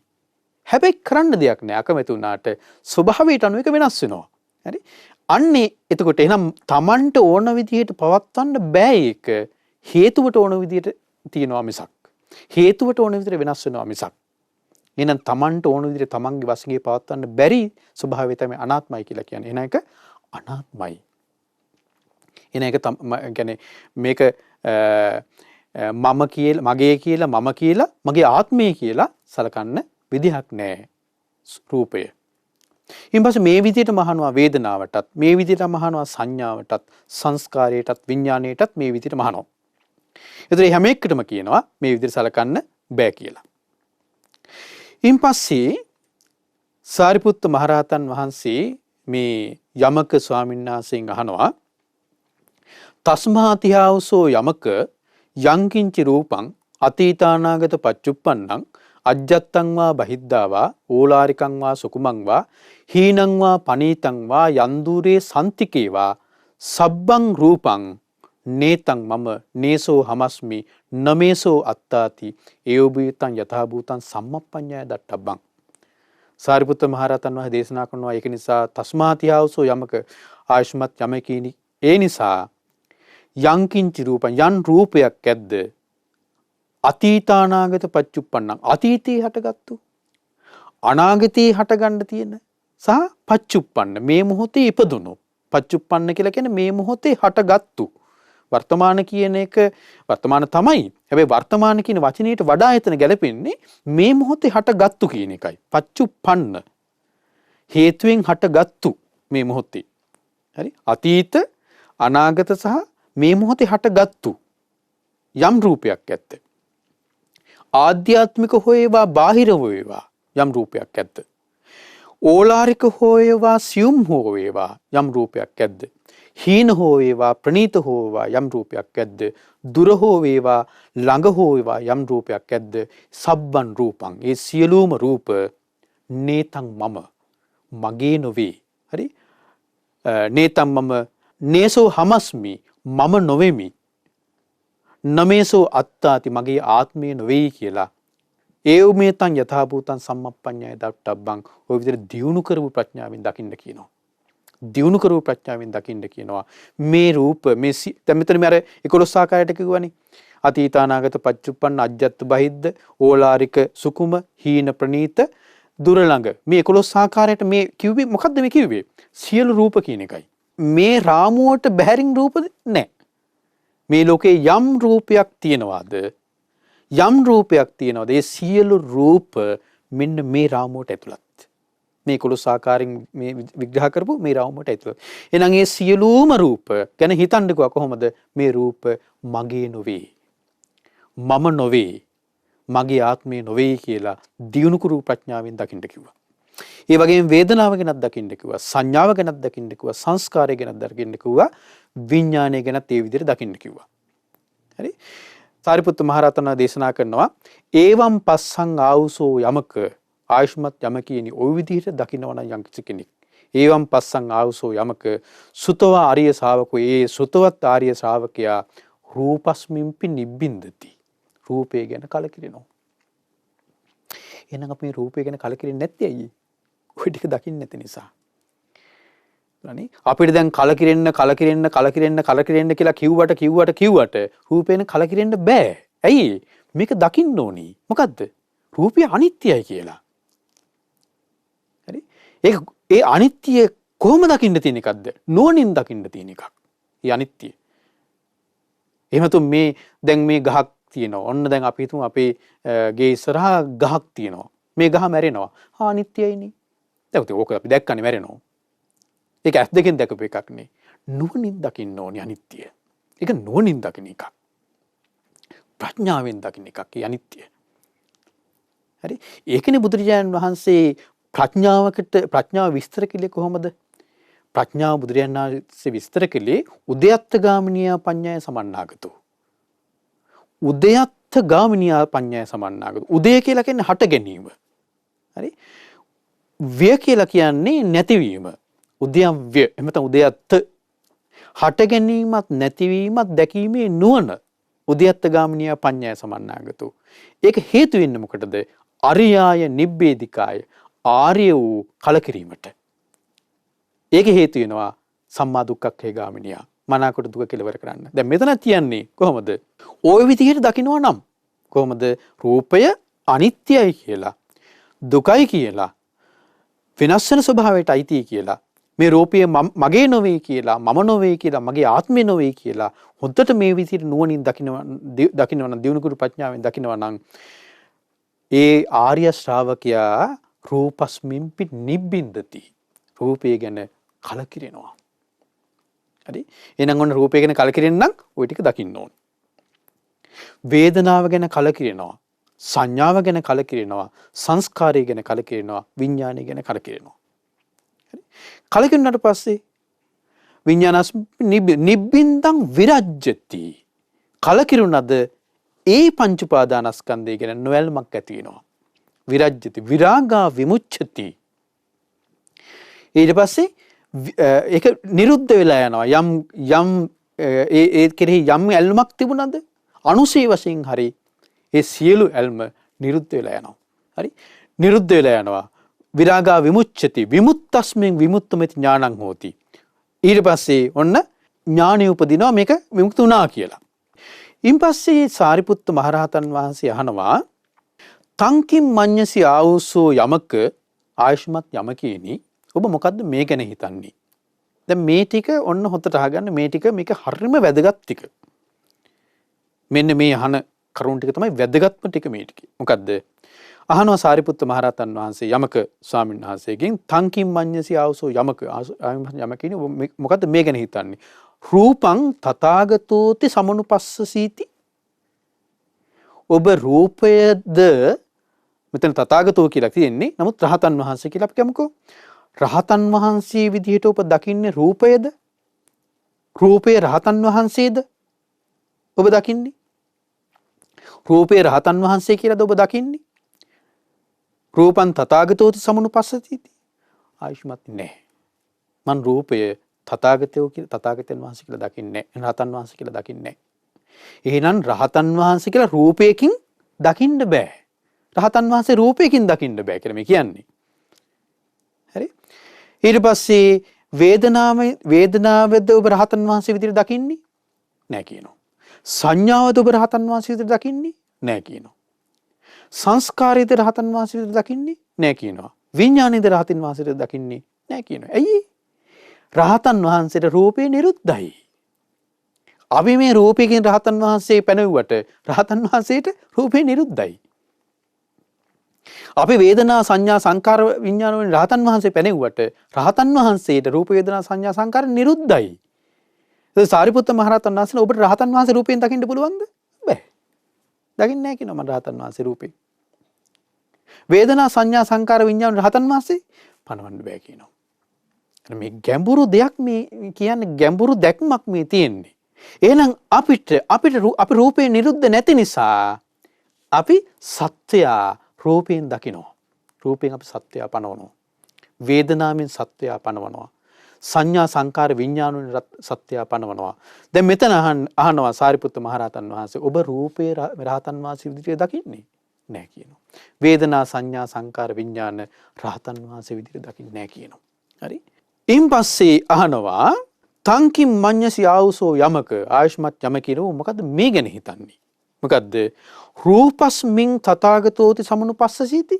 හැබැයි කරන්න දෙයක් නෑ. අකමැති වුණාට ස්වභාවයට අනුව ඒක වෙනස් වෙනවා. හරි? අන්නේ එතකොට එහෙනම් Tamanට ඕන විදිහට පවත්වන්න බෑ ඒක. හේතුවට ඕන විදිහට තියනවා මිසක්. හේතුවට ඕන විදිහට වෙනස් වෙනවා මිසක්. එහෙනම් Tamanට ඕන විදිහට Tamanගේ වශයෙන් පවත්වන්න බැරි ස්වභාවය තමයි අනාත්මයි කියලා කියන්නේ. එහෙනම් ඒක අනාත්මයි. එහෙනම් ඒක කියන්නේ මේක මම කියලා මගේ කියලා මම කියලා මගේ ආත්මය කියලා සලකන්න විදිහක් නැහැ රූපය. ඊට පස්සේ මේ විදිහට මහනවා වේදනාවටත් මේ විදිහට මහනවා සංඥාවටත් සංස්කාරයටත් විඥාණයටත් මේ විදිහට මහනවා. ඒතර හැම එකටම කියනවා මේ විදිහට සලකන්න බෑ කියලා. ඊට පස්සේ සාරිපුත්ත මහරහතන් වහන්සේ මේ යමක ස්වාමීන් වහන්සේගෙන් අහනවා තස්මාතිහාවසෝ යමක යංකින්චි රූපං අතීතානාගත පච්චුප්පන්නං අජ්ජත්තං වා බහිද්ධා වා ඕලාරිකං වා සුකුමං වා හීනං වා පනීතං වා යන්දුරේ සන්තිකේ වා සබ්බං රූපං නේතං මම නේසෝ හමස්මි නමේසෝ අත්තාති ඒවභූතං යථා භූතං සම්මප්පඤ්ඤය දට්ඨබ්බං. සාරිපුත්ත මහරහතන් වහන්සේ දේශනා කරනවා ඒක නිසා තස්මාතිහාවසෝ යමක ආයුෂ්මත් යමකීනි ඒ නිසා යංකින්චි රූපං යන් රූපයක් ඇද්ද අතීතානාගත පච්චුප්පන්නං අතීතේ හටගත්තු අනාගතේ හටගන්න තියෙන සහ පච්චුප්පන්න මේ මොහොතේ ඉපදුණු පච්චුප්පන්න කියලා කියන්නේ මේ මොහොතේ හටගත්තු වර්තමාන කියන එක වර්තමාන තමයි හැබැයි වර්තමාන කියන වචනයට වඩා එතන ගැලපෙන්නේ මේ මොහොතේ හටගත්තු කියන එකයි පච්චුප්පන්න හේතුවෙන් හටගත්තු මේ මොහොතේ හරි අතීත අනාගත සහ මේ මොහොතේ හටගත්තු යම් රූපයක් ඇත්ත ආධ්‍යාත්මික හෝයේවා බාහිර හෝයේවා යම් රූපයක් ඇද්ද ඕලාරික හෝයේවා සියුම් හෝයේවා යම් රූපයක් ඇද්ද හීන හෝයේවා ප්‍රනීත හෝයේවා යම් රූපයක් ඇද්ද දුර හෝයේවා ළඟ හෝයේවා යම් රූපයක් ඇද්ද සබ්බන් රූපං ඒ සියලුම රූප නේතං මම මගේ නොවේ හරි නේතං මම නේසෝ හමස්මි මම නොවෙමි නමේසෝ අත්තාති මගේ ආත්මය නොවේයි කියලා ඒව මේතං යථා භූතං සම්මප්පඤ්ඤය දට්ඨබ්බං ඔය විදිහට දියුණු කරපු ප්‍රඥාවෙන් දකින්න කියනවා. දියුණු කරපු ප්‍රඥාවෙන් දකින්න කියනවා. මේ රූප මේ දැන් මෙතන මේ අර 11 ආකාරයට කිව්වනේ. අතීතානාගත පච්චුප්පන්න අජ්ජත් බහිද්ද ඕලාරික සුකුම හීන ප්‍රනීත දුර ළඟ මේ 11 ආකාරයට මේ කිව්වේ මොකද්ද මේ කිව්වේ? සියලු රූප කියන එකයි. මේ රාමුවට බැහැරින් රූප නැහැ. මේ ලෝකේ යම් රූපයක් තියනවාද යම් රූපයක් තියනවාද ඒ සියලු රූප මෙන්න මේ රාමුවට ඇතුළත් මේ 11 ආකාරයෙන් මේ විග්‍රහ කරපු මේ රාමුවට ඇතුළත් එහෙනම් ඒ සියලුම රූප ගැන හිතන්නකෝ කොහොමද මේ රූප මගේ නොවේ මම නොවේ මගේ ආත්මය නොවේ කියලා දියුණු කරු ප්‍රඥාවෙන් දකින්න කිව්වා. ඒ වගේම වේදනාව ගැනත් දකින්න කිව්වා සංඥාව ගැනත් දකින්න කිව්වා සංස්කාරය ගැනත් දකින්න කිව්වා විඥානය ගැනත් ඒ විදිහට දකින්න කිව්වා. හරි? සාරිපුත්ත මහරහතන් දේශනා කරනවා ඒවම් පස්සං ආවුසෝ යමක ආයුෂ්මත් යමකීනි ওই විදිහට දකින්නවා නම් යම් කිසි කෙනෙක් ඒවම් පස්සං ආවුසෝ යමක සුතව ආර්ය ශාවකෝ ඒ සුතවත් ආර්ය ශාවකයා රූපස්මින්පි නිබ්බින්දති රූපය ගැන කලකිරෙනවා. එහෙනම් අපි රූපය ගැන කලකිරෙන්නේ නැත්තේ ඇයි? ඔය ටික දකින්න නැති නිසා. අපිට දැන් කලකිරෙන්න කියලා කිව්වට රූපේන කලකිරෙන්න බෑ. ඇයි? මේක දකින්න ඕනි. මොකද්ද? රූපය අනිත්‍යයි කියලා. හරි? ඒ අනිත්‍ය කොහොම දකින්න තියෙන එකක්ද? නුවණින් දකින්න තියෙන එකක්. ඒ අනිත්‍ය. එහෙම තු මේ දැන් මේ ගහක් තියෙනවා. ඔන්න දැන් අපි හිතමු අපේ ගේ ඉස්සරහා ගහක් තියෙනවා. මේ ගහ මැරෙනවා. අනිත්‍යයිනේ. දැන් ඕක අපි දැක්කනේ මැරෙනවා. ඒක ඇස් දෙකෙන් දැකපු එකක් නේ. නුවණින් දකින්න ඕනේ අනිත්‍ය. ඒක නුවණින් දකින්න එකක්. ප්‍රඥාවෙන් දකින්න එකක් අනිත්‍ය. හරි? ඒකනේ බුදුරජාණන් වහන්සේ ප්‍රඥාව විස්තර කළේ කොහොමද? ප්‍රඥාව බුදුරජාණන් වහන්සේ විස්තර කළේ උද්‍යත්ත ගාමිනියා පඤ්ඤාය සමන්නාගතෝ. උද්‍යත්ත ගාමිනියා පඤ්ඤාය සමන්නාගතෝ. උදය කියලා කියන්නේ හට ගැනීම. හරි? ව්‍ය කියලා කියන්නේ නැතිවීම. උද්‍යව්‍ය එහෙම නැත්නම් උදයත්ත හට ගැනීමත් නැතිවීමත් දැකීමේ නුවණ උද්‍යත්ත ගාමිනියා පඤ්ඤාය සමන්නාගතෝ. ඒක හේතු වෙන්නේ මොකටද? අරියාය නිබ්බේධිකාය ආර්ය වූ කලකිරීමට. ඒක හේතු වෙනවා සම්මා දුක්ඛක්ඛේ ගාමිනියා. මනාකොට දුක කෙලවර කරන්න. දැන් මෙතන කියන්නේ කොහොමද? ওই විදිහට දකිනවා නම් කොහොමද රූපය අනිත්‍යයි කියලා, දුකයි කියලා, වෙනස් වෙන ස්වභාවයට අයිති කියලා, මේ රූපය මගේ නොවේ කියලා, මම නොවේ කියලා, මගේ ආත්මය නොවේ කියලා හොඳට මේ විදිහට නුවණින් දකිනවා නම්, දියුණු ප්‍රඥාවෙන් දකිනවා නම් ඒ ආර්ය ශ්‍රාවකයා රූපස්මින්පි නිබ්බින්දති. රූපය ගැන කලකිරෙනවා. හරි? එහෙනම් ඔන්න රූපය ගැන කලකිරෙන්න නම් ওই ටික දකින්න ඕනේ. වේදනාව ගැන කලකිරෙනවා. සංඥාව ගැන කලකිරෙනවා. සංස්කාරය ගැන කලකිරෙනවා. විඥානය ගැන කලකිරෙනවා. හරි? කලකිරුණාට පස්සේ විඥානස් නිබ්බින්දං විරජ්‍යති. කලකිරුණාද ඒ පංච උපාදානස්කන්ධය ගැන නොයල්මක් ඇති වෙනවා. විරජ්‍යති විරාගා විමුච්ඡති. ඊට පස්සේ ඒක නිරුද්ධ වෙලා යනවා. යම් ඒ කෙරෙහි යම් ඇල්මක් තිබුණාද අනුසේ වශයෙන් හරි ඒ සියලු ඇල්ම නිරුද්ධ වෙලා යනවා. හරි? නිරුද්ධ වෙලා යනවා. විරාගා විමුච්ඡති. විමුක්තස්මින් විමුක්තමෙති ඥානං හෝති. ඊට පස්සේ ඔන්න ඥානෙ උපදිනවා මේක විමුක්ත වුණා කියලා. ඊන් පස්සේ සාරිපුත්ත මහරහතන් වහන්සේ අහනවා තංකින් මඤ්ඤසි ආවුසෝ යමක ආයුෂ්මත් යමකේනි ඔබ මොකද්ද මේ ගැන හිතන්නේ? දැන් මේ ටික ඔන්න හොතට අහගන්න. මේ ටික මේක හරිම වැදගත් ටික. මෙන්න මේ අහන කරුණ ටික තමයි වැදගත්ම ටික මේ ටික. මොකද්ද? අහනවා සාරිපුත්ත මහරහතන් වහන්සේ යමක ස්වාමීන් වහන්සේගෙන් තංකින් මඤ්ඤසි ආවුසෝ යමක යමකේනි ඔබ මොකද්ද මේ ගැන හිතන්නේ? රූපං තථාගතෝති සමනුපස්සසීති. ඔබ රූපයද මෙතන තථාගතෝ කියලා තියෙන්නේ. නමුත් රහතන් වහන්සේ කියලා අපි කියමුකෝ. රහතන් වහන්සේ විදිහට ඔබ දකින්නේ රූපයද? රූපය රහතන් වහන්සේද ඔබ දකින්නේ? රූපය රහතන් වහන්සේ කියලාද ඔබ දකින්නේ? රූපං තථාගතෝති සමනුපස්සති. ආයුෂ්මත් නැහැ. මන් රූපය තථාගතයෝ කියලා තථාගතයන් වහන්සේ කියලා දකින්නේ නැහැ. රහතන් වහන්සේ කියලා දකින්නේ නැහැ. එහෙනම් රහතන් වහන්සේ කියලා රූපයකින් දකින්න බෑ. රහතන් වහන්සේ රූපයකින් දකින්න බෑ කියලා මේ කියන්නේ. හරි? ඊට පස්සේ වේදනාවද ඔබ රහතන් වහන්සේ විදිහට දකින්නේ නැහැ කියනවා. සංඥාවද ඔබ රහතන් වහන්සේ විදිහට දකින්නේ නැහැ කියනවා. සංස්කාරයද රහතන් වහන්සේ විදිහට දකින්නේ නැහැ කියනවා. විඥානයද රහතන් වහන්සේ විදිහට දකින්නේ නැහැ කියනවා. ඇයි? රහතන් වහන්සේට රූපේ නිරුද්ධයි. අපි මේ රූපයෙන් රහතන් වහන්සේ පැනෙව්වට රහතන් වහන්සේට රූපේ නිරුද්ධයි. අපි වේදනා සංඥා සංකාර විඥාන වලින් රහතන් වහන්සේ පැනෙව්වට රහතන් වහන්සේට රූප වේදනා සංඥා සංකාර නිරුද්ධයි. ඒ සාරිපුත්ත මහරහතන් වහන්සේ ඔබට රහතන් වහන්සේ රූපයෙන් දකින්න පුළුවන්ද? බෑ. දකින්නේ නැහැ කියනවා මම රහතන් වහන්සේ රූපේ. වේදනා සංඥා සංකාර විඥාන රහතන් වහන්සේ පනවන්න බෑ කියනවා. මේ ගැඹුරු දෙයක් මේ කියන්නේ ගැඹුරු දැක්මක් මේ තියෙන්නේ. එහෙනම් අපිට රූපේ නිරුද්ධ නැති නිසා අපි සත්‍යය රූපයෙන් දකිනවා. රූපයෙන් අපි සත්‍යය පනවනවා. වේදනාවෙන් සත්‍යය පනවනවා. සංඥා සංකාර විඥාන වලින් සත්‍යය පනවනවා. දැන් මෙතන අහනවා සාරිපුත්ත මහරහතන් වහන්සේ ඔබ රූපේ රහතන් වහන්සේ විදිහට දකින්නේ නැහැ කියනවා. වේදනා සංඥා සංකාර විඥාන රහතන් වහන්සේ විදිහට දකින්නේ නැහැ කියනවා. හරි? ඊන් පස්සේ අහනවා තංකින් මඤ්ඤසි ආවුසෝ යමක ආයුෂ්මත් යමකිනෝ මොකද්ද මේ ගැන හිතන්නේ? මොකද්ද? රූපස්මින් තථාගතෝති සමනුපස්සසීති.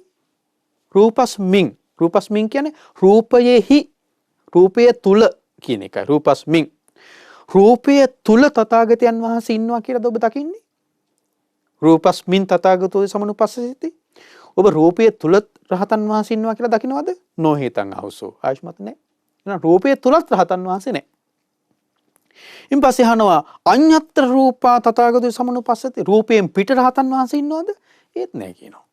රූපස්මින් කියන්නේ රූපයේහි රූපය තුල කියන එකයි. රූපය තුල තථාගතයන් වහන්සේ ඉන්නවා කියලාද ඔබ දකින්නේ? රූපස්මින් තථාගතෝති සමනුපස්සසීති. ඔබ රූපය තුල රහතන් වහන්සේ ඉන්නවා කියලා දකින්නවද? නොහේතං ආවුසෝ ආයුෂ්මත් නැහැ. එහෙනම් රූපය තුලත් රහතන් වහන්සේ නැහැ. ඉන් පස්සේ අහනවා අඤ්ඤත්‍ර රූපා තථාගතෝ සමනුපස්සති. රූපයෙන් පිට රහතන් වහන්සේ ඉන්නවද? ඒත් නැහැ කියනවා.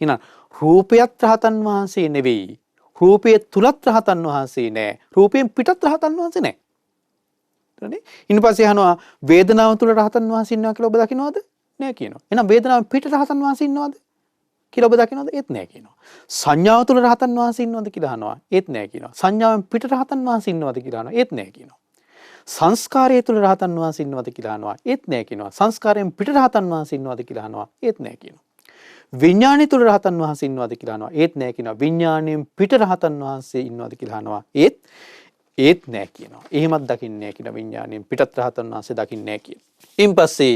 එහෙනම් රූපයත් රහතන් වහන්සේ නෙවෙයි. රූපයේ තුලත් රහතන් වහන්සේ නැහැ. රූපයෙන් පිටත් රහතන් වහන්සේ නැහැ. හරිනේ? ඉන් පස්සේ අහනවා වේදනාව තුල රහතන් වහන්සේ ඉන්නවා කියලා ඔබ දකින්නවද? නැහැ කියනවා. එහෙනම් වේදනාවෙන් පිට රහතන් වහන්සේ ඉන්නවද? කියලා ඔබ දකින්නවද? ඒත් නැහැ කියනවා. සංඥාව තුල රහතන් වහන්සේ ඉන්නවද කියලා අහනවා. ඒත් නැහැ කියනවා. සංඥාවෙන් පිට රහතන් වහන්සේ ඉන්නවද කියලා අහනවා. ඒත් නැහැ කියනවා. සංස්කාරය තුල රහතන් වහන්සේ ඉන්නවද කියලා අහනවා. ඒත් නැහැ කියනවා. සංස්කාරයෙන් පිට රහතන් වහන්සේ ඉන්නවද කියලා අහනවා. ඒත් නැහැ කියනවා. විඥානය තුල රහතන් වහන්සේ ඉන්නවද කියලා අහනවා. ඒත් නැහැ කියනවා. විඥාණයෙන් පිට රහතන් වහන්සේ ඉන්නවද කියලා අහනවා. ඒත් ඒත් නෑ කියනවා. එහෙමත් දකින්නේ නෑ කියන විඥාණයෙන් පිටත් රහතන් වහන්සේ දකින්නේ නෑ කියන. ඊන් පස්සේ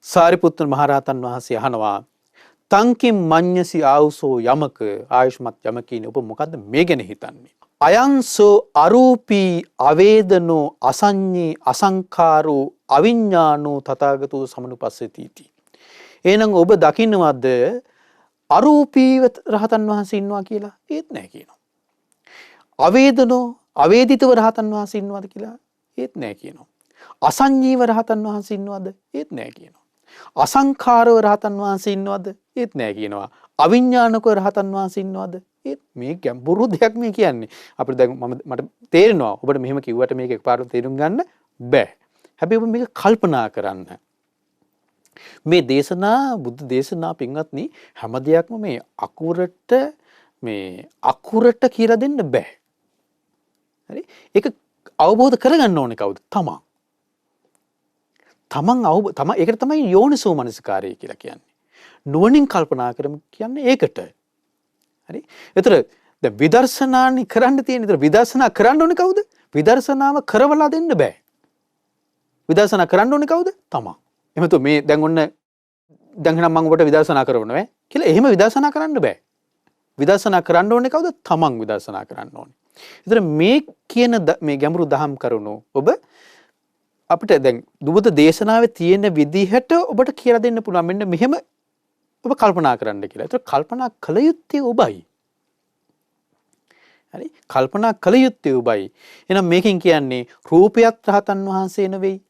සාරිපුත්‍ර මහරහතන් වහන්සේ අහනවා තංකින් මඤ්ඤසි ආවුසෝ යමක ආයුෂ්මත් යමකින් ඔබ මොකද්ද මේ ගැන හිතන්නේ? අයංසෝ අරූපී අවේදනෝ අසඤ්ඤී අසංඛාරෝ අවිඥානෝ තථාගතෝ සමනුපස්සතිති. එහෙනම් ඔබ දකින්නවද අරූපීව රහතන් වහන්සේ ඉන්නවා කියලා? ඒත් නෑ කියනවා. අවේදනෝ අවේදිතව රහතන් වහන්සේ ඉන්නවද කියලා? ඒත් නෑ කියනවා. අසංජීව රහතන් වහන්සේ ඉන්නවද? ඒත් නෑ කියනවා. අසංඛාරව රහතන් වහන්සේ ඉන්නවද? ඒත් නෑ කියනවා. අවිඥානිකව රහතන් වහන්සේ ඉන්නවද? ඒත් මේ ගැඹුරු දෙයක් මේ කියන්නේ. අපිට දැන් මට තේරෙනවා ඔබට මෙහෙම කිව්වට මේක එකපාරට තේරුම් ගන්න බෑ. හැබැයි ඔබ මේක කල්පනා කරන්න. මේ දේශනා බුද්ධ දේශනා පින්වත්නි හැම දෙයක්ම මේ අකුරට කියලා දෙන්න බෑ. හරි? ඒක අවබෝධ කරගන්න ඕනේ කවුද? තමන්. ඒකට තමයි යෝනිසෝ මනසිකාරය කියලා කියන්නේ. නුවණින් කල්පනා කරමු කියන්නේ ඒකට. හරි? ඒතර දැන් විදර්ශනානි කරන්න තියෙන. ඒතර විදර්ශනා කරන්න ඕනේ කවුද? විදර්ශනාව කරවලා දෙන්න බෑ. විදර්ශනා කරන්න ඕනේ කවුද? තමන්. එහෙනම් මේ දැන් ඔන්න දැන් මම ඔබට විදර්ශනා කරනවා කියලා එහෙම විදර්ශනා කරන්න බෑ. විදර්ශනා කරන්න ඕනේ කවුද? තමන් විදර්ශනා කරන්න ඕනේ. ඒතර මේ කියන මේ ගැඹුරු දහම් කරුණු ඔබ අපිට දැන් දුබුද දේශනාවේ තියෙන විදිහට ඔබට කියලා දෙන්න පුළුවන්. මෙන්න මෙහෙම ඔබ කල්පනා කරන්න කියලා. ඒතර කල්පනා කළ යුත්තේ ඔබයි. හරි? කල්පනා කළ යුත්තේ ඔබයි. එහෙනම් මේකෙන් කියන්නේ රූපයත් රහතන් වහන්සේ නෙවෙයි.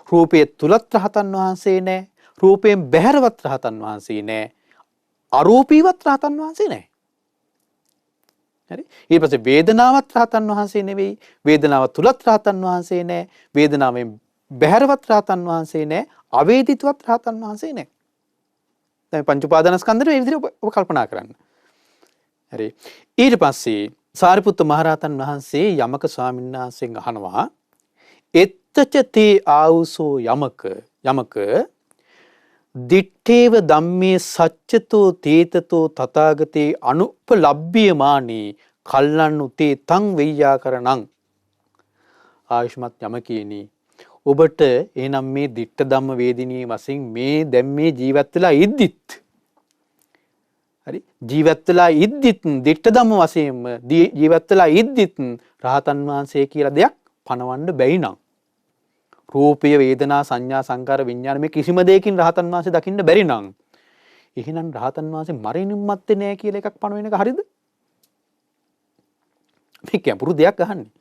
රූපයේ තුලත් රහතන් වහන්සේ නෑ. රූපයෙන් බැහැරවත් රහතන් වහන්සේ නෑ. අරූපීවත් රහතන් වහන්සේ නෑ. හරි? ඊට පස්සේ වේදනාවත් රහතන් වහන්සේ නෙවෙයි. වේදනාව තුලත් රහතන් වහන්සේ නෑ. වේදනාවෙන් බැහැරවත් රහතන් වහන්සේ නෑ. අවේදිතවත් රහතන් වහන්සේ නෑ. දැන් පංච උපාදානස්කන්ධේ මේ විදිහට ඔබ කල්පනා කරන්න. හරි? ඊට පස්සේ සාරිපුත්ත මහරහතන් වහන්සේ යමක ස්වාමීන් වහන්සේගෙන් අහනවා එත්තච තේ ආවුසෝ යමක දිත්තේව ධම්මේ සච්චතෝ තේතතෝ තථාගතේ අනුපලබ්බියමානී කල්ලන්නුතේ තං වෙය්‍යාකරණං ආයුෂ්මත් යමකේනි ඔබට එහෙනම් මේ දිට්ඨ ධම්ම වේදිනියේ වශයෙන් මේ දැන් මේ ජීවත් වෙලා ඉද්දිත් හරි ජීවත් වෙලා ඉද්දිත් දිට්ඨ ධම්ම වශයෙන්ම ජීවත් වෙලා ඉද්දිත් රහතන් වහන්සේ කියලා දෙයක් පනවන්න බැයි නම් රූපය වේදනා සංඥා සංකාර විඥාන මේ කිසිම දෙයකින් රහතන් වහන්සේ දකින්න බැරි නම් එහෙනම් රහතන් වහන්සේ මරණින් මත්තේ නෑ කියලා එකක් පනවන එක හරිද? මේ ගැඹුරු දෙයක් අහන්නේ.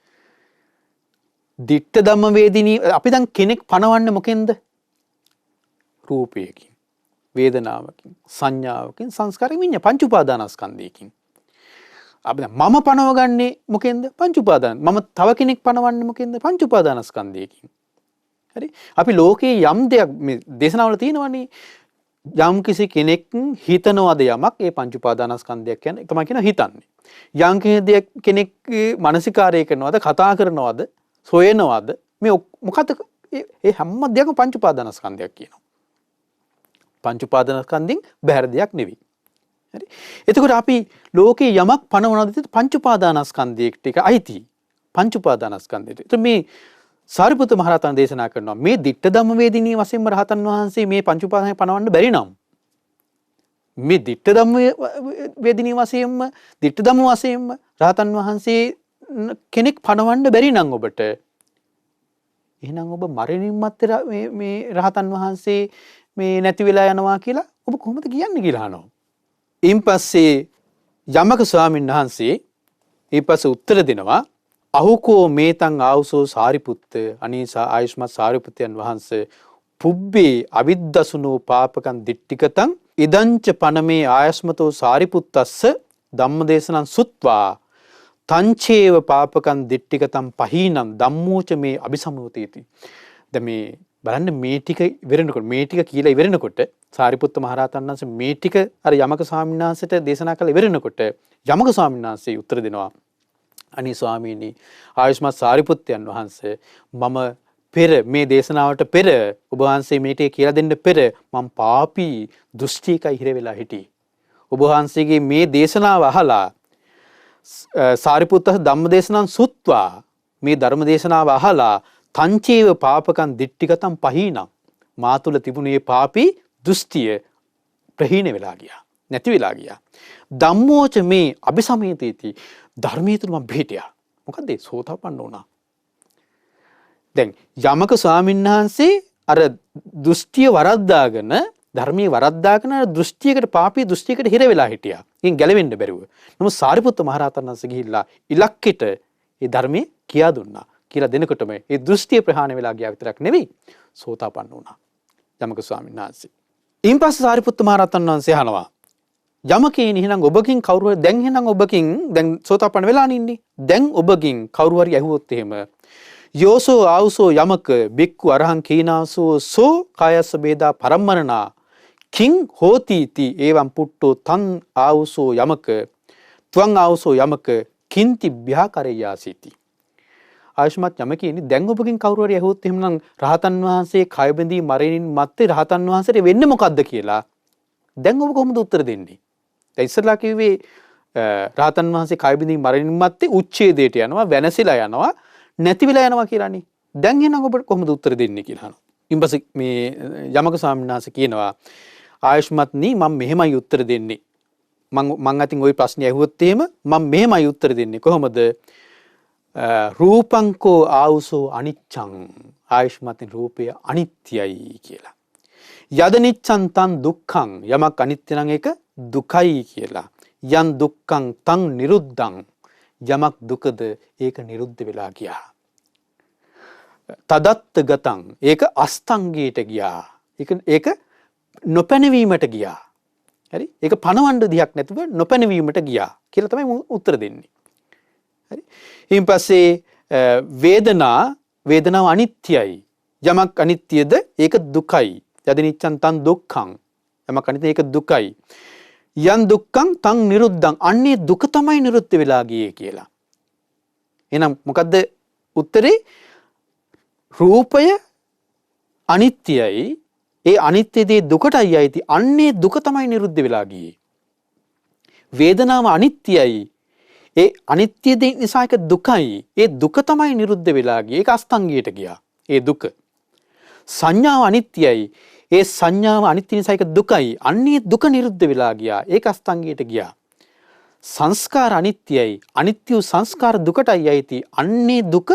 දිට්ඨ ධම්ම වේදිනී අපි දැන් කෙනෙක් පනවන්නේ මොකෙන්ද? රූපයකින්, වේදනාවකින්, සංඥාවකින්, සංස්කාරයෙන් විඤ්ඤාණ පංච උපාදානස්කන්ධයකින්. අපි දැන් මම පනවගන්නේ මොකෙන්ද? පංච උපාදාන. මම තව කෙනෙක් පනවන්නේ මොකෙන්ද? පංච උපාදානස්කන්ධයකින්. හරි? අපි ලෝකේ යම් දෙයක් මේ දේශනාවල තියෙනවනේ යම් කිසි කෙනෙක් හිතනවාද යමක් ඒ පංච උපාදානස්කන්ධයක් කියන්නේ තමයි කියන හිතන්නේ. යම් කෙනෙක් මානසිකාරය කරනවාද කතා කරනවාද සොයනවාද මේ මොකද ඒ හැම දෙයක්ම පංච උපාදානස්කන්ධයක් කියනවා. පංච උපාදානස්කන්ධින් බැහැර දෙයක් නෙවෙයි. හරි? එතකොට අපි ලෝකේ යමක් පනවනවාද පංච උපාදානස්කන්ධයට ටික අයිති. පංච උපාදානස්කන්ධයට. ඒත් මේ සාරිපුත්ත මහරහතන් දේශනා කරනවා මේ දිට්ඨ ධම්ම වේදිනී වශයෙන්ම රහතන් වහන්සේ මේ පංච උපාදානය පනවන්න බැරි නම් මේ දිට්ඨ ධම්ම වේදිනී වශයෙන්ම දිට්ඨ ධම්ම වශයෙන්ම රහතන් වහන්සේ කෙනෙක් පනවන්න බැරි නම් ඔබට එහෙනම් ඔබ මරණින් මත්තේ මේ රහතන් වහන්සේ මේ නැති වෙලා යනවා කියලා ඔබ කොහොමද කියන්නේ කියලා අහනවා. ඊන් පස්සේ යමක ස්වාමීන් වහන්සේ ඊපස්සේ උත්තර දෙනවා අහුකෝ මේතං ආවුසෝ සාරිපුත්ත අනීසා ආයුෂ්මත් සාරිපුත්තයන් වහන්සේ පුබ්බේ අවිද්දසුනෝ පාපකං දිට්ඨිකතං ඉදංච පනමේ ආයස්මතෝ සාරිපුත්තස්ස ධම්මදේශනං සුත්වා තංචේව පාපකං දිට්ඨිකතං පහීනම් ධම්මෝච මේ අபிසමෝතේති. දැන් මේ බලන්න මේ ටික ඉවරනකොට මේ ටික කියලා ඉවරනකොට සාරිපුත්ත මහරහතන් වහන්සේ මේ ටික අර යමක ස්වාමීන් වහන්සේට දේශනා කළ ඉවරනකොට යමක ස්වාමීන් වහන්සේ උත්තර දෙනවා අනේ ස්වාමීනි ආයුෂ්මත් සාරිපුත්තයන් වහන්සේ මම පෙර මේ දේශනාවට පෙර ඔබ වහන්සේ මේ ටික කියලා දෙන්න පෙර මම පාපී දුෂ්ටිකයි හිර වෙලා හිටියේ. ඔබ වහන්සේගේ මේ දේශනාව අහලා සාරිපුත්ත ධම්මදේශනං සුත්වා මේ ධර්ම දේශනාව අහලා තංචේව පාපකම් දිට්ඨිගතම් පහීනම් මා තුළ තිබුණේ පාපී දෘෂ්ටිය ප්‍රහීන වෙලා ගියා. නැති වෙලා ගියා. ධම්මෝච මේ අபிසමේතේති ධර්මයේ තුල මම පිහිටියා. මොකද ඒ සෝතාපන්න වුණා. දැන් යමක ස්වාමීන් වහන්සේ අර දෘෂ්ටිය වරද්දාගෙන ධර්මයේ වරද්දාගෙන දෘෂ්ටියකට පාපී දෘෂ්ටියකට හිර වෙලා හිටියා. ඉතින් ගැලවෙන්න බැරුව. නමුත් සාරිපුත්ත මහ රහතන් වහන්සේ ගිහිල්ලා ඉලක්කෙට ඒ ධර්මයේ කියා දුන්නා. කියලා දෙනකොටම ඒ දෘෂ්ටිය ප්‍රහාණය වෙලා ගියා විතරක් නෙවෙයි සෝතාපන්න වුණා. යමක ස්වාමීන් වහන්සේ. ඊන් පස්සේ සාරිපුත්ත මහ රහතන් වහන්සේ අහනවා යමකේනි එහෙනම් ඔබකින් කවුරු හරි දැන් එහෙනම් ඔබකින් දැන් සෝතාපන්න වෙලා නින්නේ. දැන් ඔබකින් කවුරු හරි ඇහුවොත් එහෙම යෝසෝ ආවුසෝ යමක බික්කු අරහං කීනාසෝ සෝ කායස්ස බේදා පරම්මරණා කිං හෝති ති එවං පුට්ටෝ තං ආවුසෝ යමක ත්වං ආවුසෝ යමක කින්ති භ්‍යාකරයාසිති. ආයුෂ්මත් යමකේනි දැන් ඔබකින් කවුරු හරි ඇහුවොත් එහෙනම් රහතන් වහන්සේ කය බැඳී මරණින් මත්තේ රහතන් වහන්සේට වෙන්නේ මොකද්ද කියලා දැන් ඔබ කොහොමද උත්තර දෙන්නේ? දැන් ඉස්සරලා කිව්වේ රහතන් වහන්සේ කය බැඳී මරණින් මත්තේ උච්ඡේදයට යනවා වෙනසිලා යනවා නැති වෙලා යනවා කියලානේ. දැන් එහෙනම් ඔබ කොහොමද උත්තර දෙන්නේ කියලා අහනවා. ඊපස්සේ මේ යමක ස්වාමීන් වහන්සේ කියනවා ආයුෂ්මත්නි මම මෙහෙමයි උත්තර දෙන්නේ. මං අතින් ওই ප්‍රශ්නේ ඇහුවොත් එහෙම මම මෙහෙමයි උත්තර දෙන්නේ. කොහොමද? රූපංකෝ ආවුසෝ අනිච්ඡං ආයුෂ්මත්නි රූපය අනිත්‍යයි කියලා. යද නිච්ඡං තං දුක්ඛං යමක් අනිත්‍ය නම් ඒක දුකයි කියලා. යන් දුක්ඛං තං නිරුද්ධං යමක් දුකද ඒක නිරුද්ධ වෙලා ගියා. තදත්ත ගතං ඒක අස්තංගයට ගියා. ඒක නොපැනවීමට ගියා. හරි? ඒක පණවන්න දිහක් නැතුව නොපැනවීමට ගියා කියලා තමයි උත්තර දෙන්නේ. හරි? ඊට පස්සේ වේදනාව අනිත්‍යයි. යමක් අනිත්‍යද ඒක දුකයි. යදිනිච්ඡන් තන් දුක්ඛං යමක් අනිත්‍ය ඒක දුකයි. යන් දුක්ඛං තං නිරුද්ධං අන්නේ දුක තමයි නිරුද්ධ වෙලා ගියේ කියලා. එහෙනම් මොකද්ද උත්තරේ? රූපය අනිත්‍යයි. ඒ අනිත්‍ය දේ දුකටයි අයිති. අන්නේ දුක තමයි නිරුද්ධ වෙලා ගියේ. වේදනාව අනිත්‍යයි. ඒ අනිත්‍ය දේ නිසා ඒක දුකයි. ඒ දුක තමයි නිරුද්ධ වෙලා ගියේ. ඒක අස්තංගයට ගියා. ඒ දුක. සංඥාව අනිත්‍යයි. ඒ සංඥාව අනිත්‍ය නිසා ඒක දුකයි. අන්නේ දුක නිරුද්ධ වෙලා ගියා. ඒක අස්තංගයට ගියා. සංස්කාර අනිත්‍යයි. අනිත්‍ය සංස්කාර දුකටයි අයිති. අන්නේ දුක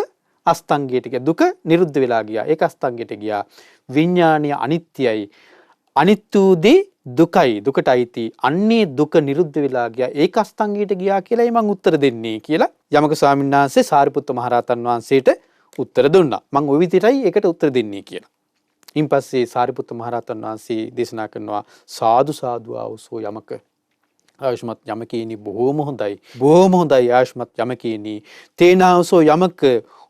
අස්තංගයට ගියා. දුක නිරුද්ධ වෙලා ගියා. ඒක අස්තංගයට ගියා. විඥානීය අනිත්‍යයි. අනිත්‍යදී දුකයි. දුකට අයිති. අන්නේ දුක නිරුද්ධ වෙලා ගියා. ඒක අස්තංගයට ගියා කියලායි මම උත්තර දෙන්නේ කියලා යමක ස්වාමීන් වහන්සේ සාරිපුත්ත මහ රහතන් වහන්සේට උත්තර දුන්නා. මම ওই විදිහටයි ඒකට උත්තර දෙන්නේ කියලා. ඊන් පස්සේ සාරිපුත්ත මහ රහතන් වහන්සේ දේශනා කරනවා සාදු සාදු ආවසෝ යමක ආයුෂ්මත් යමකේනි බොහෝම හොඳයි. බොහෝම හොඳයි ආයුෂ්මත් යමකේනි. තේනාවසෝ යමක